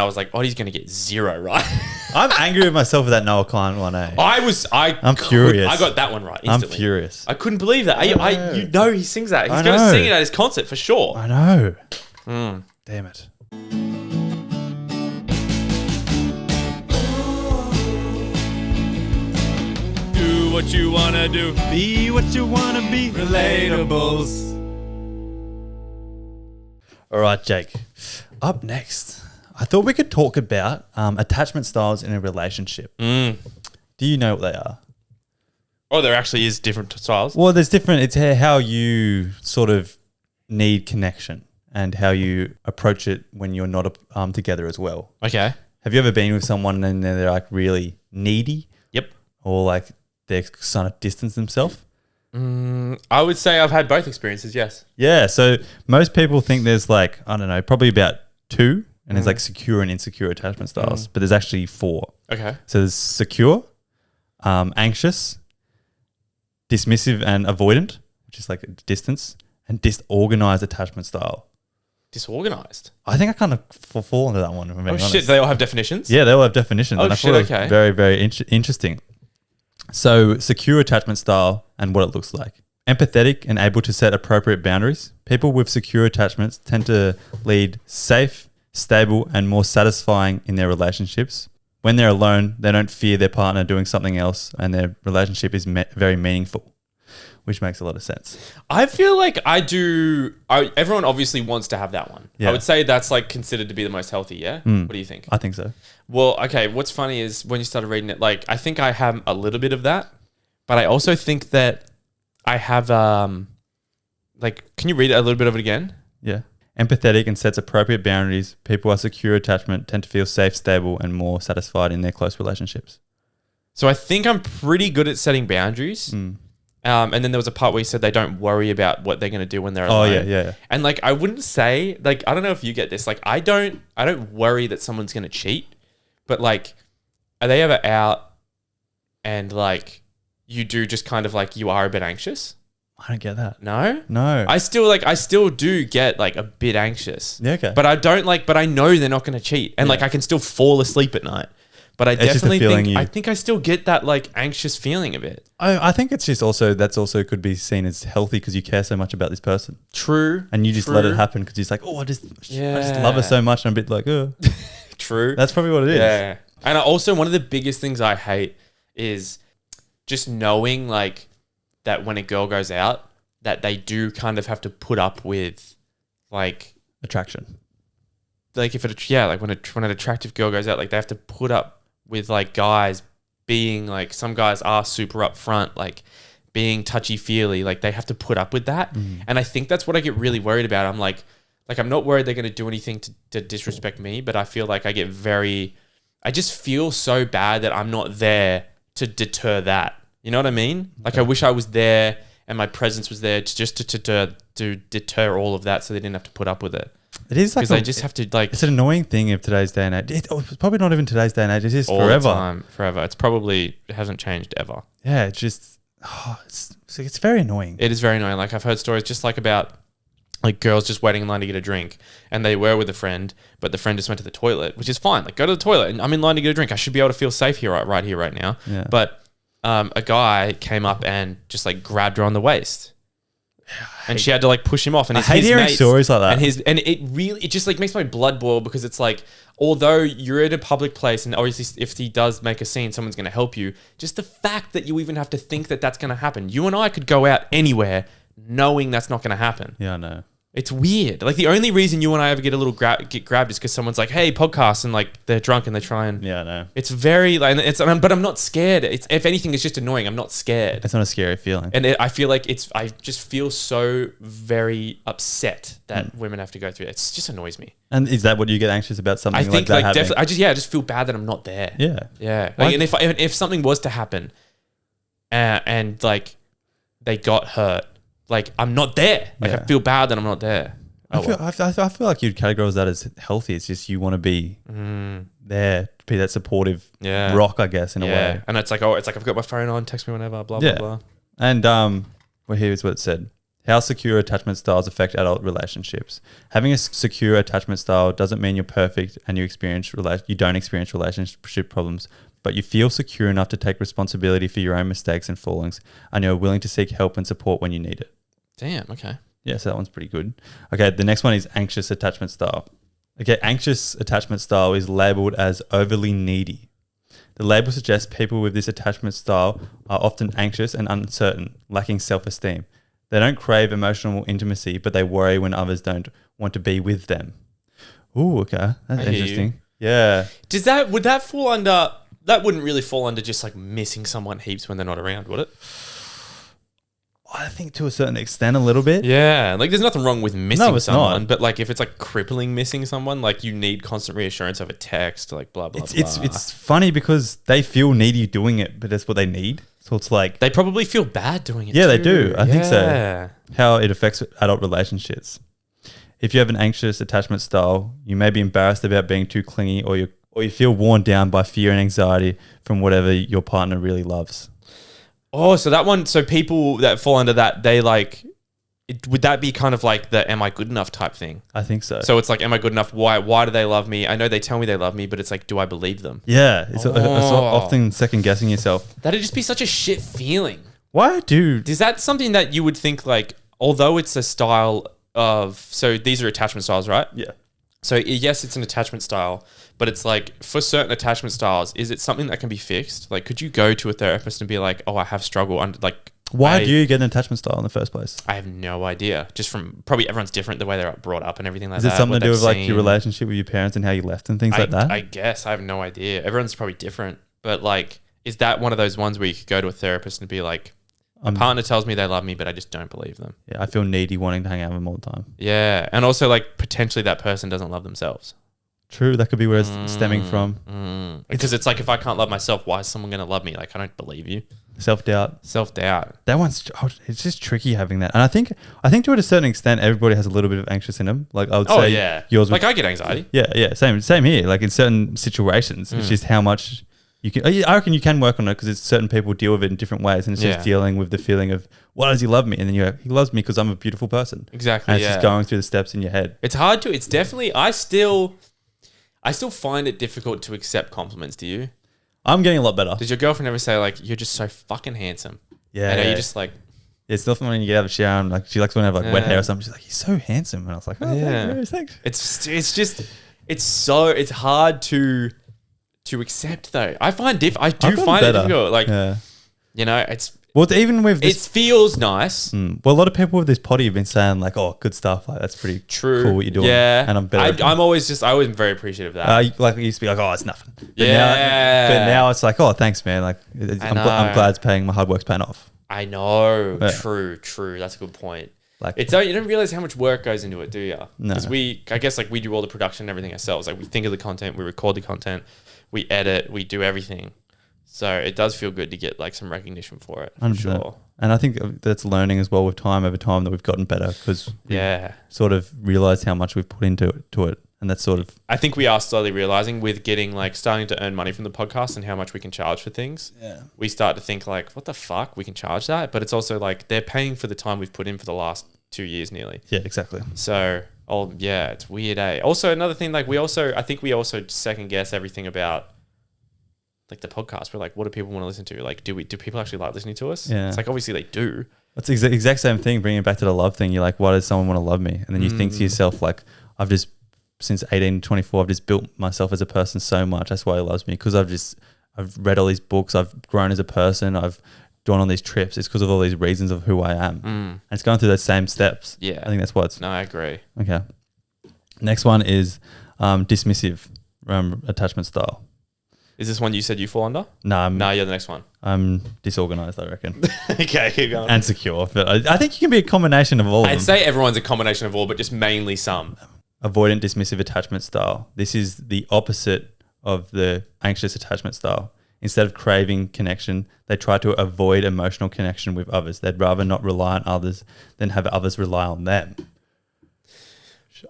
was like, Oddie's gonna get 0 right. I'm angry with myself with that Noah Khan one, eh? I'm furious. I got that one right I'm instantly. furious. I couldn't believe that. You know he sings that. He's I gonna know. sing it at his concert for sure. I know. Damn it. Do what you wanna do. Be what you want to be. Relatables. All right, Jake. Up next, I thought we could talk about attachment styles in a relationship. Do you know what they are? Oh, there actually is different styles. Well, there's different. It's how you sort of need connection and how you approach it when you're not together as well. Okay. Have you ever been with someone and they're like really needy? Yep. Or like they're trying to distance themselves? I would say I've had both experiences, yes. Yeah. So most people think there's like, I don't know, probably about 2. And there's like secure and insecure attachment styles. But there's actually 4. Okay. So there's secure, anxious, dismissive and avoidant, which is like a distance, and disorganized attachment style. Disorganized? I think I kind of fall into that one. If I'm being honest. Shit, they all have definitions? Yeah, they all have definitions. Oh, and I shit, thought it was okay. very, very interesting. So secure attachment style and what it looks like. Empathetic and able to set appropriate boundaries. People with secure attachments tend to lead safe, stable, and more satisfying in their relationships. When they're alone, they don't fear their partner doing something else and their relationship is very meaningful. which makes a lot of sense. I feel like everyone obviously wants to have that one. Yeah. I would say that's like considered to be the most healthy, yeah? What do you think? I think so. Well, okay, what's funny is when you started reading it, like, I think I have a little bit of that, but I also think that I have, like, can you read a little bit of it again? Yeah. Empathetic and sets appropriate boundaries. People who are secure attachment tend to feel safe, stable, and more satisfied in their close relationships. So I think I'm pretty good at setting boundaries. And then there was a part where you said they don't worry about what they're going to do when they're alone. Oh, yeah. And like, I wouldn't say, like, I don't know if you get this. Like, I don't worry that someone's going to cheat, but like, are they ever out and like you do just kind of like, you are a bit anxious? I don't get that. No? No. I still do get like a bit anxious. Yeah, okay. But I know they're not going to cheat. And like, I can still fall asleep at night. But I It's just a definitely feeling I think I still get that like anxious feeling a bit. I think it's just that's also could be seen as healthy because you care so much about this person. True. And you just let it happen because you're like, I just love her so much. And I'm a bit like, oh. True. That's probably what it is. Yeah. And also one of the biggest things I hate is just knowing like that when a girl goes out, that they do kind of have to put up with like Attraction. Like when an attractive girl goes out, like they have to put up with like guys being like, some guys are super upfront, like being touchy feely, like they have to put up with that. And I think that's what I get really worried about. I'm like I'm not worried they're going to do anything to disrespect me, but I feel like I just feel so bad that I'm not there to deter that. You know what I mean? Like I wish I was there and my presence was there to deter all of that so they didn't have to put up with it. It is like because they just have to like. It's an annoying thing of today's day and age. It's probably not even today's day and age. It's just all forever. The time, forever. It hasn't changed ever. Yeah, it's just it's very annoying. It is very annoying. Like I've heard stories just like about like girls just waiting in line to get a drink, and they were with a friend, but the friend just went to the toilet, which is fine. Like go to the toilet, and I'm in line to get a drink. I should be able to feel safe here, right here, right now. Yeah. But a guy came up and just like grabbed her on the waist. And she had to like push him off. And I hate hearing stories like that. And it just like makes my blood boil because it's like, although you're at a public place and obviously if he does make a scene, someone's going to help you. Just the fact that you even have to think that that's going to happen. You and I could go out anywhere knowing that's not going to happen. Yeah, I know. It's weird. Like the only reason you and I ever get a little get grabbed is because someone's like, "Hey, podcast," and like they're drunk and they try and. Yeah, I know. It's very like but I'm not scared. It's if anything, it's just annoying. I'm not scared. It's not a scary feeling. And I feel like I just feel so very upset that women have to go through that. It just annoys me. And is that what you get anxious about? Something I think like that happening? definitely. I just feel bad that I'm not there. Yeah, yeah. Like, and if something was to happen, and like they got hurt. Like, I'm not there. Like, Yeah. I feel bad that I'm not there. I feel like you'd categorize that as healthy. It's just you want to be there, to be that supportive rock, I guess, in a way. And it's like I've got my phone on, text me whenever, blah, Yeah. blah, blah. And well, here's what it said. How secure attachment styles affect adult relationships. Having a secure attachment style doesn't mean you're perfect and you don't experience relationship problems, but you feel secure enough to take responsibility for your own mistakes and fallings, and you're willing to seek help and support when you need it. Damn, okay. Yeah, so that one's pretty good. Okay, the next one is anxious attachment style. Okay, anxious attachment style is labeled as overly needy. The label suggests people with this attachment style are often anxious and uncertain, lacking self-esteem. They don't crave emotional intimacy, but they worry when others don't want to be with them. Ooh, okay. That's interesting. Yeah. Would that fall under, that wouldn't really fall under just like missing someone heaps when they're not around, would it? I think to a certain extent a little bit. Yeah. Like there's nothing wrong with missing someone, not. but like if it's like crippling missing someone, like you need constant reassurance over text, like blah, blah, blah. It's funny because they feel needy doing it, but that's what they need. So it's like... They probably feel bad doing it Yeah, too. they do. I think so. How it affects adult relationships. If you have an anxious attachment style, you may be embarrassed about being too clingy or you feel worn down by fear and anxiety from whatever your partner really loves. Oh, so people that fall under that, they like... would that be kind of like the am I good enough type thing? I think so. So it's like, am I good enough? Why do they love me? I know they tell me they love me, but it's like, do I believe them? Yeah. It's often second guessing yourself. That'd just be such a shit feeling. Why do... Is that something that you would think like, although it's a style of... So these are attachment styles, right? Yeah. So yes, it's an attachment style, but it's like for certain attachment styles, is it something that can be fixed? Like, could you go to a therapist and be like, oh, I have struggle under like Why do you get an attachment style in the first place? I have no idea. Just from probably everyone's different the way they're brought up and everything like that. Is it something to do with like your relationship with your parents and how you left and things like that? I guess I have no idea. Everyone's probably different, but like, is that one of those ones where you could go to a therapist and be like, my partner tells me they love me, but I just don't believe them. Yeah, I feel needy wanting to hang out with them all the time. Yeah, and also like potentially that person doesn't love themselves. True, that could be where it's stemming from. Because it's like, if I can't love myself, why is someone going to love me? Like, I don't believe you. Self-doubt. That one's, it's just tricky having that. And I think to a certain extent, everybody has a little bit of anxious in them. Like I would say yours. Like I get anxiety. Yeah. Same here. Like in certain situations, it's just how much you can, I reckon you can work on it because it's certain people deal with it in different ways. And it's just dealing with the feeling of, why does he love me? And then you're like, he loves me because I'm a beautiful person. Exactly. And it's just going through the steps in your head. It's hard to, it's definitely, I still find it difficult to accept compliments. Do you? I'm getting a lot better. Does your girlfriend ever say like, you're just so fucking handsome? Yeah. And are you just like... It's nothing when you get out of the shower and like, she likes when I have like wet hair or something. She's like, he's so handsome. And I was like, oh, thanks. It's hard to accept though. I do find it difficult. Like, you know, well, even with this, it feels nice. Well, a lot of people with this potty have been saying like, "Oh, good stuff. Like that's pretty cool what you're doing." Yeah, and I'm better. I was very appreciative of that. Like it used to be like, "Oh, it's nothing." But now it's like, "Oh, thanks, man." Like I'm glad it's paying. My hard work's paying off. I know. Yeah. True. That's a good point. Like you don't realize how much work goes into it, do you? No. Because I guess like we do all the production and everything ourselves. Like we think of the content, we record the content, we edit, we do everything. So it does feel good to get like some recognition for it. 100%. Sure. And I think that's learning as well with time over time that we've gotten better because we sort of realized how much we've put into it. And that's sort of... I think we are slowly realizing with getting like starting to earn money from the podcast and how much we can charge for things. Yeah. We start to think like, what the fuck? We can charge that? But it's also like they're paying for the time we've put in for the last 2 years nearly. Yeah, exactly. So, it's weird, eh? Also, another thing, like I think we also second guess everything about like the podcast. We're like, what do people want to listen to? Like, do people actually like listening to us? Yeah. It's like, obviously they do. That's the exact same thing, bringing it back to the love thing. You're like, why does someone want to love me? And then you think to yourself, like, since 18 to 24, I've just built myself as a person so much. That's why he loves me. Because I've read all these books. I've grown as a person. I've gone on these trips. It's because of all these reasons of who I am. And it's going through those same steps. Yeah. I think that's what's... No, I agree. Okay. Next one is dismissive attachment style. Is this one you said you fall under? No, you're the next one. I'm disorganized, I reckon. Okay, keep going. And secure. But I think you can be a combination of all of them. I'd say everyone's a combination of all, but just mainly some. Avoidant dismissive attachment style. This is the opposite of the anxious attachment style. Instead of craving connection, they try to avoid emotional connection with others. They'd rather not rely on others than have others rely on them.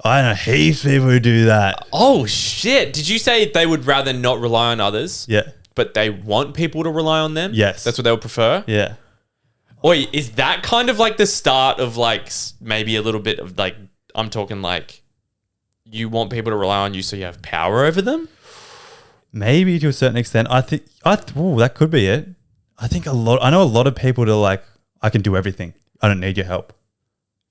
I know heaps of people who do that. Oh, shit. Did you say they would rather not rely on others? Yeah. But they want people to rely on them? Yes. That's what they would prefer? Yeah. Wait, is that kind of like the start of like maybe a little bit of like, I'm talking like you want people to rely on you so you have power over them? Maybe to a certain extent. I think that could be it. I know a lot of people that are like, I can do everything. I don't need your help.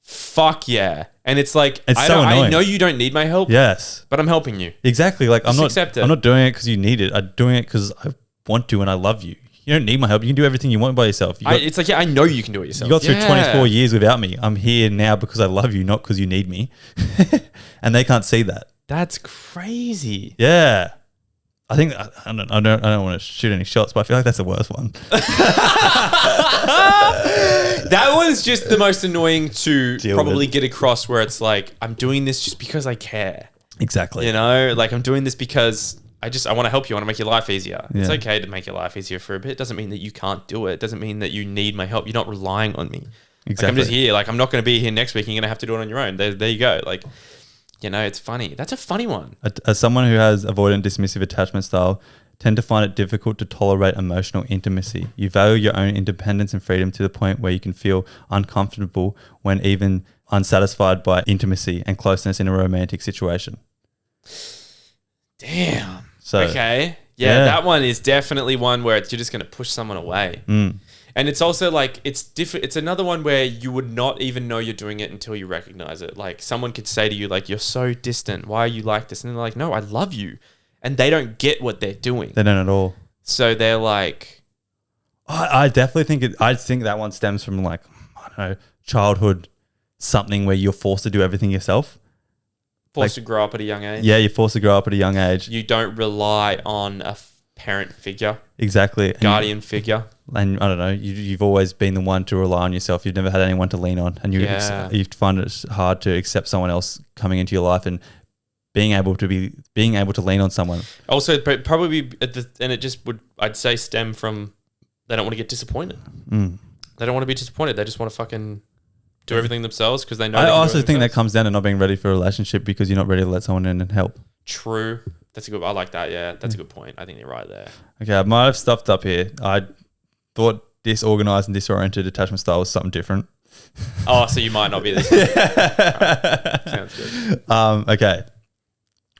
Fuck yeah. And it's like, it's so annoying. I know you don't need my help. Yes. But I'm helping you. Exactly. Like I'm not doing it because you need it. I'm doing it because I want to and I love you. You don't need my help. You can do everything you want by yourself. It's like, I know you can do it yourself. You got through 24 years without me. I'm here now because I love you, not because you need me. And they can't see that. That's crazy. Yeah. I think I don't want to shoot any shots, but I feel like that's the worst one. That one's just the most annoying to probably get across, where it's like, I'm doing this just because I care. Exactly. You know, like I'm doing this because I want to help you. I want to make your life easier. Yeah. It's okay to make your life easier for a bit. It doesn't mean that you can't do it. It doesn't mean that you need my help. You're not relying on me. Exactly. Like I'm just here. Like I'm not going to be here next week. You're going to have to do it on your own. There you go. Like, you know, it's funny. That's a funny one. As someone who has avoidant dismissive attachment style, tend to find it difficult to tolerate emotional intimacy. You value your own independence and freedom to the point where you can feel uncomfortable when even unsatisfied by intimacy and closeness in a romantic situation. Damn. So, okay. Yeah, that one is definitely one where you're just going to push someone away. And it's also like, it's different. It's another one where you would not even know you're doing it until you recognize it. Like someone could say to you, like, you're so distant. Why are you like this? And they're like, no, I love you. And they don't get what they're doing. They don't at all. So they're like, I definitely think I think that one stems from like, I don't know, childhood, something where you're forced to do everything yourself. Forced to grow up at a young age. Yeah, you're forced to grow up at a young age. You don't rely on a parent figure, Exactly. guardian figure. And I don't know, you've always been the one to rely on yourself. You've never had anyone to lean on, and you find it hard to accept someone else coming into your life and being able to lean on someone. Also, probably and it just would, I'd say, stem from they don't want to get disappointed. They don't want to be disappointed. They just want to fucking do everything themselves because they know. I also think that comes down to not being ready for a relationship because you're not ready to let someone in and help. True. That's a good. I like that. Yeah, that's a good point. I think you're right there. Okay, I might have stuffed up here. I thought disorganized and disoriented attachment style was something different. Oh, so you might not be this. Right. Sounds good. Okay.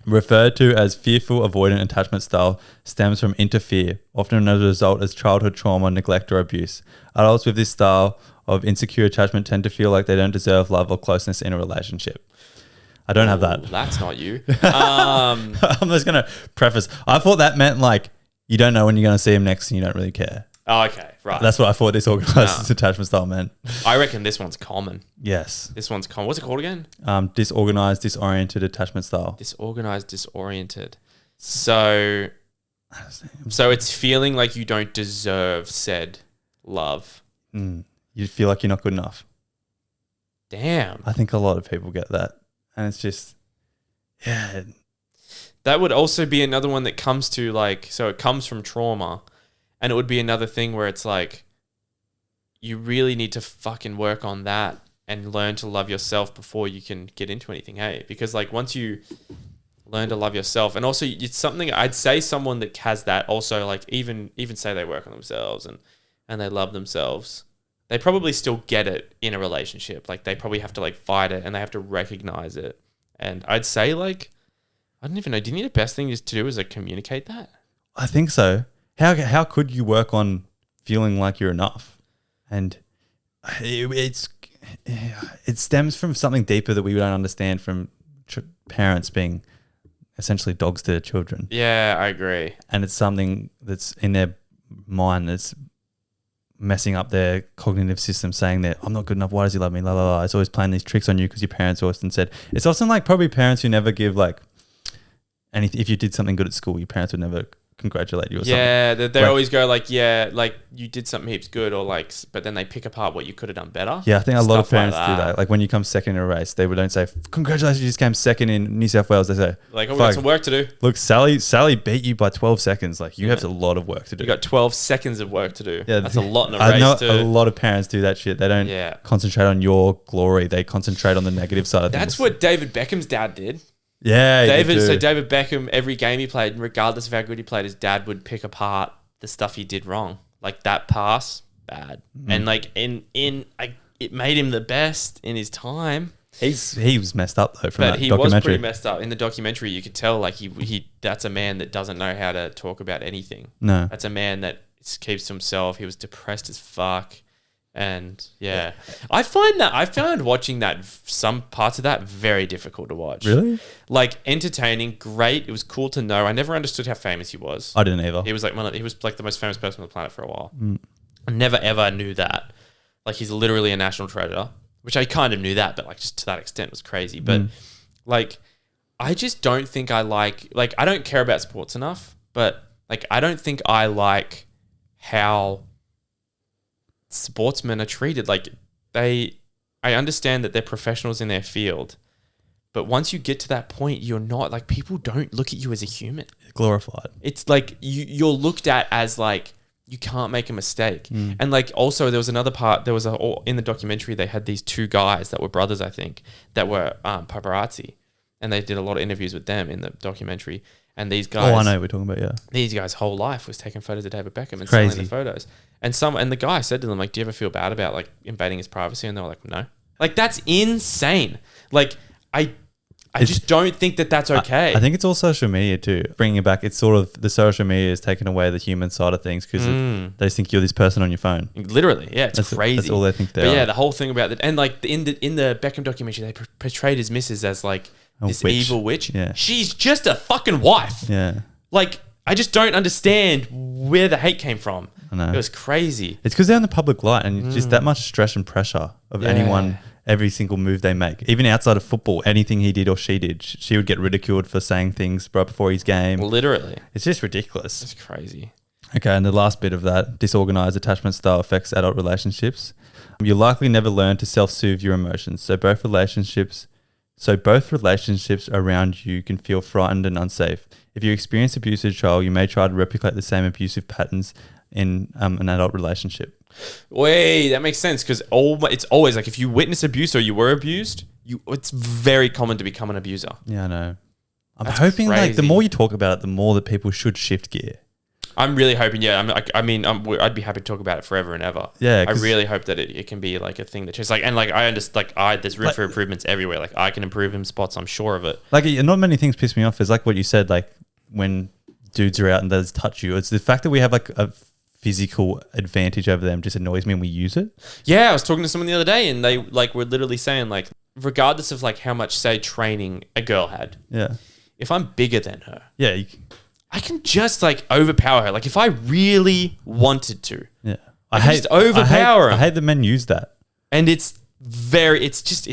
Referred to as fearful avoidant attachment style stems from interfere, often as a result as childhood trauma, neglect, or abuse. Adults with this style of insecure attachment tend to feel like they don't deserve love or closeness in a relationship. I don't have that. That's not you. I'm just going to preface. I thought that meant like you don't know when you're going to see him next and you don't really care. Oh, okay, right. That's what I thought disorganized attachment style meant. I reckon this one's common. Yes. This one's common. What's it called again? Disorganized, disoriented attachment style. Disorganized, disoriented. So it's feeling like you don't deserve said love. You feel like you're not good enough. Damn. I think a lot of people get that. And it's just, yeah. That would also be another one that comes to like, so it comes from trauma. And it would be another thing where it's like, you really need to fucking work on that and learn to love yourself before you can get into anything, hey? Because like once you learn to love yourself, and also it's something I'd say someone that has that also like even say they work on themselves and they love themselves, they probably still get it in a relationship. Like they probably have to like fight it and they have to recognize it. And I'd say like, I don't even know, do you think the best thing is to do is like communicate that? I think so. How could you work on feeling like you're enough? And it stems from something deeper that we don't understand from parents being essentially dogs to their children. Yeah, I agree. And it's something that's in their mind that's messing up their cognitive system, saying that I'm not good enough. Why does he love me? La la la. It's always playing these tricks on you because your parents often said. It's often like probably parents who never give like anything. If you did something good at school, your parents would never congratulate you or something. Yeah, they always go like, yeah, like you did something heaps good or like, but then they pick apart what you could have done better. Yeah, I think a lot of parents do that. Like when you come second in a race, they don't say, congratulations, you just came second in New South Wales. They say, like, oh, we got some work to do. Look, Sally beat you by 12 seconds. Like you have a lot of work to do. You got 12 seconds of work to do. Yeah, that's a lot in a race I know too. A lot of parents do that shit. They don't concentrate on your glory. They concentrate on the negative side of things. That's what David Beckham's dad did. Yeah, David Beckham, every game he played, regardless of how good he played, his dad would pick apart the stuff he did wrong. Like that pass, bad, and like it made him the best in his time. He was messed up though. From but that he documentary. was pretty messed up in the documentary. You could tell like he that's a man that doesn't know how to talk about anything. No, that's a man that keeps to himself. He was depressed as fuck. And yeah, I found watching that, some parts of that very difficult to watch. Really? Like entertaining, great. It was cool to know. I never understood how famous he was. I didn't either. He was like the most famous person on the planet for a while. I never ever knew that. Like he's literally a national treasure, which I kind of knew that, but like just to that extent was crazy. But like, I just don't think I like I don't care about sports enough, but like I don't think I like how sportsmen are treated. Like I understand that they're professionals in their field, but once you get to that point, you're not like, people don't look at you as a human. Glorified. It's like you're looked at as like you can't make a mistake. And like also there was another part, in the documentary they had these two guys that were brothers, I think, that were paparazzi, and they did a lot of interviews with them in the documentary. And these guys, I know what we're talking about. Yeah, these guys' whole life was taking photos of David Beckham and selling the photos. And the guy said to them, like, do you ever feel bad about like invading his privacy? And they were like, no. Like that's insane. Like I just don't think that that's okay. I think it's all social media too. Bringing it back, it's sort of the social media is taking away the human side of things because they think you're this person on your phone. Literally, yeah, it's crazy. That's all they think they are. But yeah, the whole thing about that, and like in the Beckham documentary, they portrayed his missus as like this evil witch. Yeah. She's just a fucking wife. Yeah. Like I just don't understand where the hate came from. I know. It was crazy. It's because they're in the public light and just that much stress and pressure of anyone, every single move they make. Even outside of football, anything he did or she did, she would get ridiculed for saying things right before his game. Literally. It's just ridiculous. It's crazy. Okay, and the last bit of that, disorganized attachment style affects adult relationships. You'll likely never learn to self-soothe your emotions. So both relationships around you can feel frightened and unsafe. If you experience abuse as a child, you may try to replicate the same abusive patterns in an adult relationship. Wait, that makes sense because it's always like if you witness abuse or you were abused, it's very common to become an abuser. Yeah, I know. I'm That's hoping crazy. like the more you talk about it, the more that people should shift gear. I'm really hoping, I'd be happy to talk about it forever and ever. Yeah, I really hope that it can be like a thing that just like, and like I understand, like there's room for improvements everywhere. Like I can improve in spots, I'm sure of it. Like not many things piss me off. Is like what you said, like when dudes are out and they touch you. It's the fact that we have like a physical advantage over them just annoys me and we use it. Yeah, I was talking to someone the other day and they like were literally saying like, regardless of like how much say training a girl had, if I'm bigger than her, I can just like overpower her. Like if I really wanted to, I hate overpower her. I hate that men use that, and it's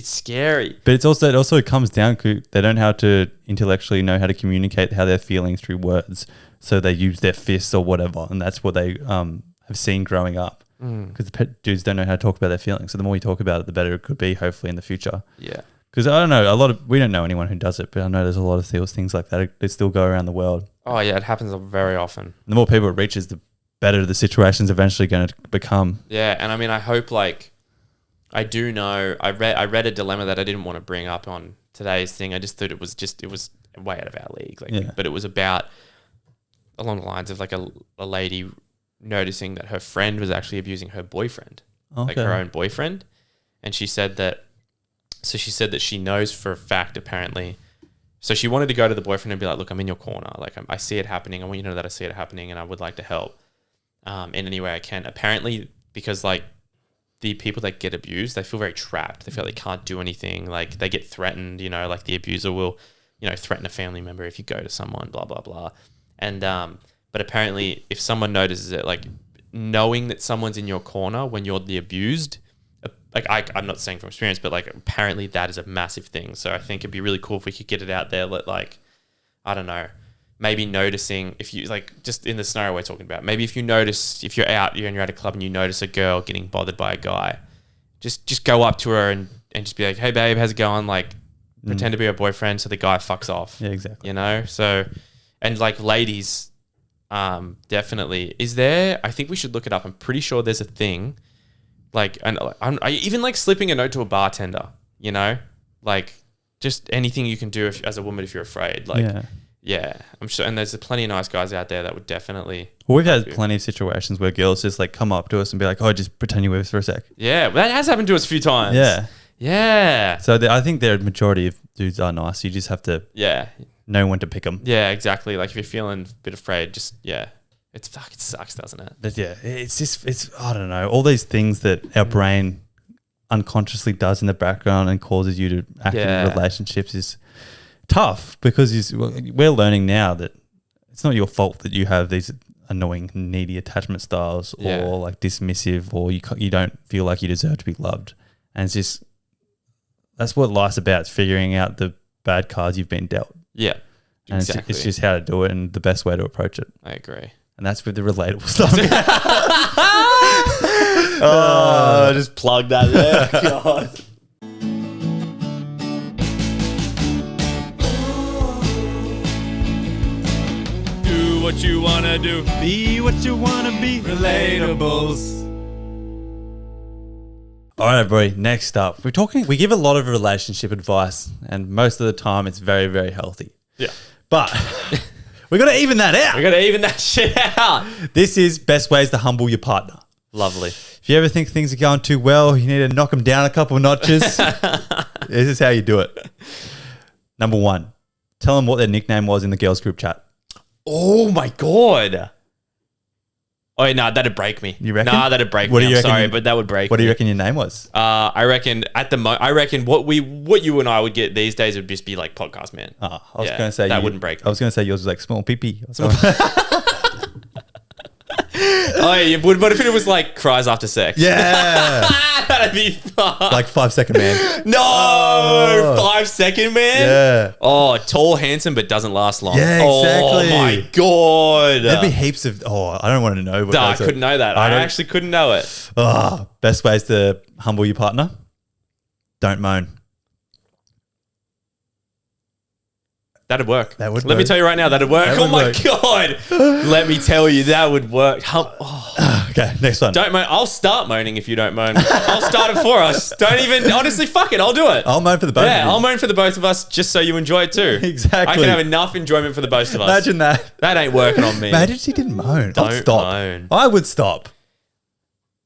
scary. But it also comes down to they don't know how to intellectually know how to communicate how they're feeling through words, so they use their fists or whatever, and that's what they have seen growing up. Because dudes don't know how to talk about their feelings. So the more you talk about it, the better it could be, hopefully in the future. Yeah. Because I don't know, we don't know anyone who does it, but I know there's a lot of things like that that still go around the world. Oh yeah, it happens very often. And the more people it reaches, the better the situation's eventually going to become. Yeah, and I mean, I hope like, I do know, I read a dilemma that I didn't want to bring up on today's thing. I just thought it was way out of our league. Like, but it was about along the lines of like a lady noticing that her friend was actually abusing her boyfriend, like her own boyfriend, and she said that she knows for a fact, apparently. So she wanted to go to the boyfriend and be like, look, I'm in your corner. Like, I see it happening. I want you to know that I see it happening and I would like to help in any way I can. Apparently, because like the people that get abused, they feel very trapped. They feel they can't do anything. Like they get threatened, like the abuser will, threaten a family member if you go to someone, blah, blah, blah. And, but apparently if someone notices it, like knowing that someone's in your corner when you're the abused, like I'm not saying from experience, but like apparently that is a massive thing. So I think it'd be really cool if we could get it out there. Like, I don't know, maybe noticing if you like just in the scenario we're talking about, maybe if you notice, if you're at a club and you notice a girl getting bothered by a guy, just go up to her and just be like, hey babe, how's it going? Like pretend to be her boyfriend so the guy fucks off. Yeah, exactly. So, and like ladies, definitely I think we should look it up. I'm pretty sure there's a thing. Like, and I even like slipping a note to a bartender, like just anything you can do as a woman if you're afraid. Like, yeah, I'm sure. And there's plenty of nice guys out there that would definitely. Well, we've had plenty of situations where girls just like come up to us and be like, oh, just pretend you're with us for a sec. Yeah, that has happened to us a few times. Yeah. Yeah. So I think the majority of dudes are nice. You just have to know when to pick them. Yeah, exactly. Like if you're feeling a bit afraid, just, it fucking sucks, doesn't it? But yeah, it's I don't know, all these things that our brain unconsciously does in the background and causes you to act in relationships is tough because we're learning now that it's not your fault that you have these annoying, needy attachment styles or like dismissive or you don't feel like you deserve to be loved. And it's just, that's what life's about. It's figuring out the bad cards you've been dealt. Yeah. And exactly. It's just how to do it and the best way to approach it. I agree. And that's with the relatable stuff. I just plugged that there. God. Do what you want to do. Be what you want to be. Relatables. All right, everybody. Next up, we give a lot of relationship advice, and most of the time it's very, very healthy. Yeah. But we got to even that out. We got to even that shit out. This is best ways to humble your partner. Lovely. If you ever think things are going too well, you need to knock them down a couple of notches. This is how you do it. Number 1, tell them what their nickname was in the girls group chat. Oh my God. Oh, no, that'd break me. You reckon? Nah, that'd break me. I'm sorry, but that would break me. What do you reckon your name was? I reckon what you and I would get these days would just be like podcast man. Oh, I was going to say that wouldn't break me. I was going to say yours was like small pee-pee. Oh, yeah, but if it was like cries after sex? Yeah. That'd be fun. Like 5 Second Man. No, Oh. 5 Second Man. Yeah. Oh, tall, handsome, but doesn't last long. Yeah, exactly. Oh my god. There'd be heaps of. Oh, I don't want to know. What I those are. couldn't know that. I don't- actually couldn't know it. Oh, best ways to humble your partner. Don't moan. That'd work. That would Let me work. tell you right now, that'd work. That Oh would my work. god. Let me tell you, that would work. Okay, next one. Don't moan. I'll start moaning if you don't moan. I'll start it for us. Don't even, honestly, fuck it. I'll do it. I'll moan for the both of Yeah, you. I'll moan for the both of us just so you enjoy it too. Exactly. I can have enough enjoyment for the both of us. Imagine that. That ain't working on me. Imagine she didn't moan. I'll Don't stop. moan. I would stop.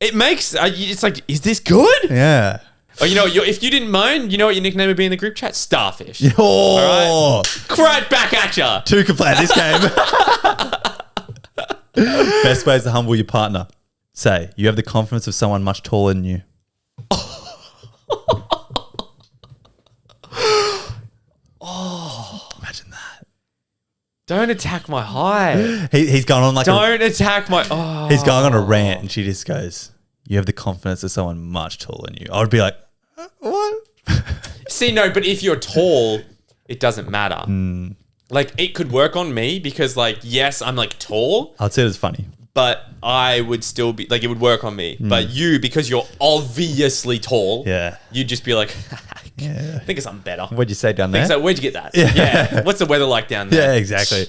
It makes, it's like, is this good? Yeah. Oh, you know, if you didn't moan, you know what your nickname would be in the group chat? Starfish. Oh, Right back at ya. 2 can play this game. Best ways to humble your partner. Say, you have the confidence of someone much taller than you. Imagine that. Don't attack my height. He's going on like Don't attack my. Oh. he's going on a rant, and she just goes, "You have the confidence of someone much taller than you." I would be like, "What?" See, no, but if you're tall, it doesn't matter. Hmm. Like, it could work on me because, like, yes, I'm like tall, I'd say it was funny. but I would still be like, it would work on me. But you, because you're obviously tall, Hmm. Yeah. you'd just be like, Yeah. think of something better. What'd you say down there? So, where'd you get that? Yeah. What's the weather like down Yeah, there? exactly.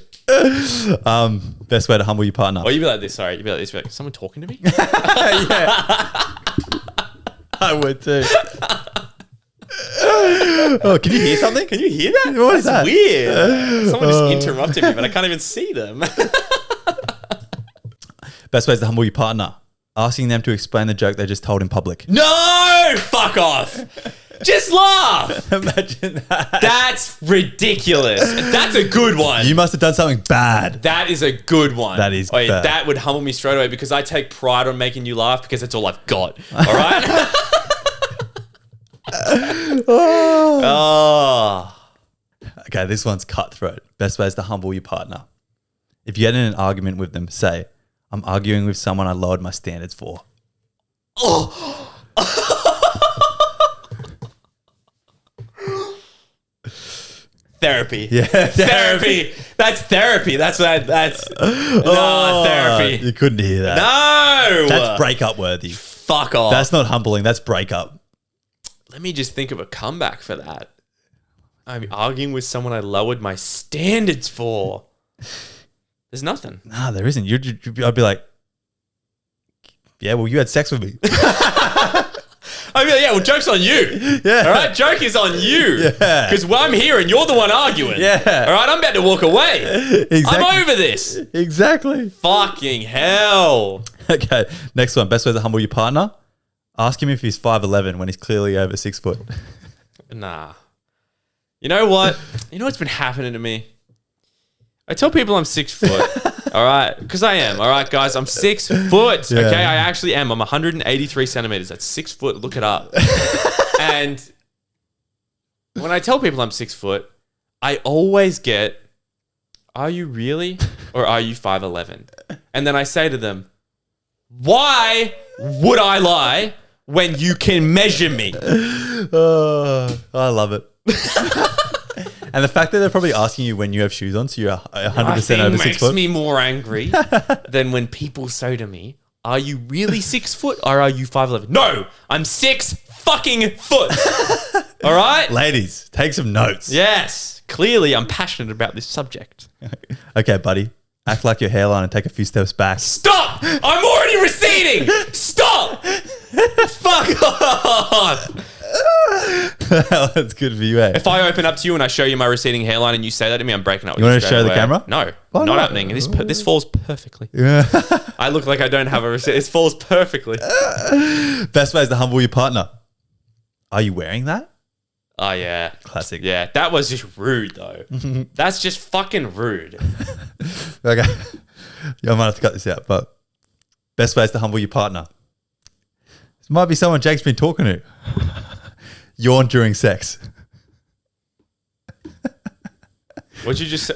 Best way to humble your partner. Or you'd be like this. Sorry, you'd be like this. You'd be like, someone talking to me? I would too. Oh, can you hear something? Can you hear that? What is That's that? weird. Someone just interrupted me, but I can't even see them. Best ways to humble your partner. Asking them to explain the joke they just told in public. No! Fuck off! Just laugh! Imagine that. That's ridiculous. That's a good one. You must have done something bad. That is a good one. That is Wait, bad. that would humble me straight away because I take pride on making you laugh because that's all I've got. All right? Oh. Okay, this one's cutthroat. Best ways to humble your partner. If you get in an argument with them, say, "I'm arguing with someone I lowered my standards for." Therapy. Yeah. Therapy. That's therapy. That's therapy. You couldn't hear that. No. That's breakup worthy. Fuck off. That's not humbling. That's breakup. Let me just think of a comeback for that. I'm arguing with someone I lowered my standards for. There's nothing. Nah, there isn't. I'd be like, "Yeah, well, you had sex with me." I'd be like, yeah, well, joke's on you. Yeah. All right, joke is on you. Yeah. Because I'm here and you're the one arguing. Yeah. All right, I'm about to walk away. Exactly. I'm over this. Exactly. Fucking hell. Okay, next one. Best way to humble your partner. Ask him if he's 5'11" when he's clearly over 6 foot. Nah. You know what? You know what's been happening to me? I tell people I'm 6 foot. All right? Because I am. All right, guys? I'm 6 foot. Yeah. Okay? I actually am. I'm 183 centimeters. That's 6 foot. Look it up. And when I tell people I'm 6 foot, I always get, "Are you really? Or are you 5'11"? And then I say to them, "Why would I lie when you can measure me?" Oh, I love it. And the fact that they're probably asking you when you have shoes on, so you're 100% over 6 makes foot. me more angry than when people say to me, "Are you really 6 foot or are you 5'11"? No, I'm 6 fucking foot. All right? Ladies, take some notes. Yes. Clearly, I'm passionate about this subject. Okay, buddy. Act like your hairline and take a few steps back. Stop! I'm already receding! Stop! Fuck off! That's good for you, eh? If I open up to you and I show you my receding hairline and you say that to me, I'm breaking up with You you. wanna show the camera? No, Why not not? happening. This falls perfectly. Yeah. I look like I don't have a receding. This falls perfectly. Best ways to humble your partner. Are you wearing that? Oh, yeah. Classic. Yeah, that was just rude, though. That's just fucking rude. Okay. Yeah, I might have to cut this out, but best ways to humble your partner. This might be someone Jake's been talking to. Yawn during sex. What'd you just say?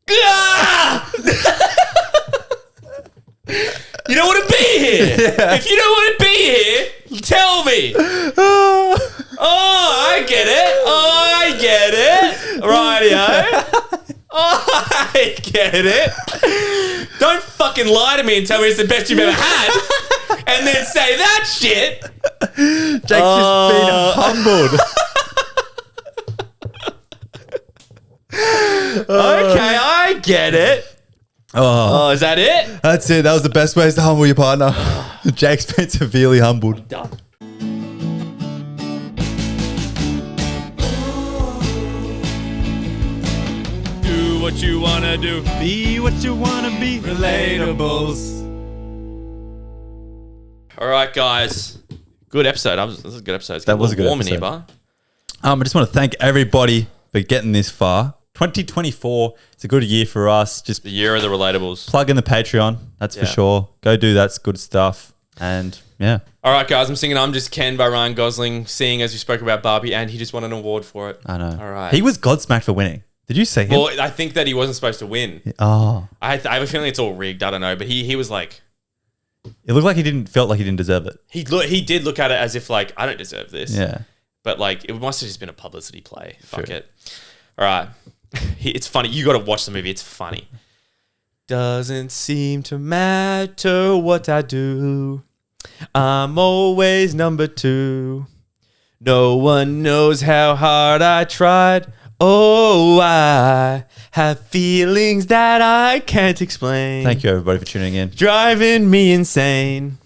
Ah! You don't want to be here. Yeah. If you don't want to be here, tell me. Oh, I get it. Rightio. Oh, I get it. Don't fucking lie to me and tell me it's the best you've ever had, and then say that shit. Jake's just been humbled. Okay, I get it. Oh, is that it? That's it. That was the best ways to humble your partner. Jake's been severely humbled. Done. Do what you wanna do. Be what you want to be. Relatables. All right, guys. Good episode. This was a good episode. It's That was a good warm in here, episode. bar. I just want to thank everybody for getting this far. 2024, it's a good year for us. Just The year of the relatables. plug in the Patreon, that's for Yeah. sure. Go do that's good stuff. And yeah, All right, guys. I'm singing "I'm Just Ken" by Ryan Gosling, seeing as we spoke about Barbie, and he just won an award for it. I know. All right. He was Godsmacked for winning. Did you see him? Well, I think that he wasn't supposed to win. Oh, I have a feeling it's all rigged. I don't know, but he was like, it looked like felt like he didn't deserve it. he did look at it as if like, I don't deserve this. Yeah. But like, it must have just been a publicity play. Fuck True. it. All right. It's funny. You got to watch the movie. It's funny. Doesn't seem to matter what I do. I'm always number 2. No one knows how hard I tried. Oh, I have feelings that I can't explain. Thank you everybody for tuning in. Driving me insane.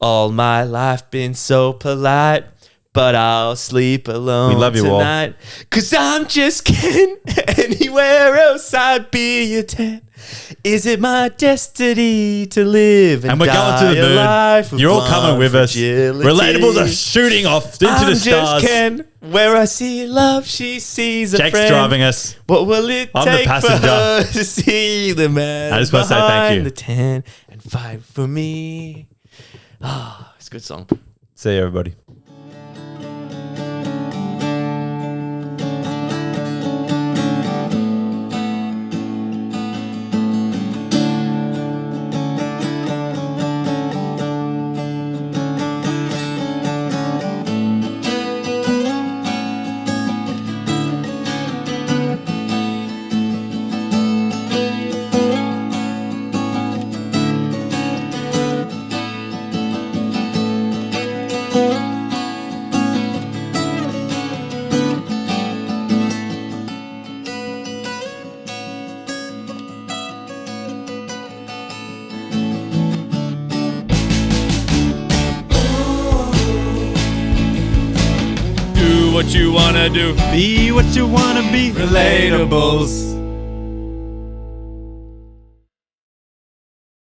All my life been so polite, but I'll sleep alone We love you all. tonight. Cause I'm just Ken. Anywhere else I'd be a 10. Is it my destiny to live and And we're die going to the a life moon. of You're all coming blind with us. fragility? Relatables are shooting off into I'm the stars. just Ken. Where I see love, she sees a Jake's friend. driving us. What will it I'm the take for passenger. her to see the man I just wanna say thank behind you. the 10 and fight for me? Ah, it's a good song. See you everybody. Do what you wanna do. Be what you want to be. Relatables.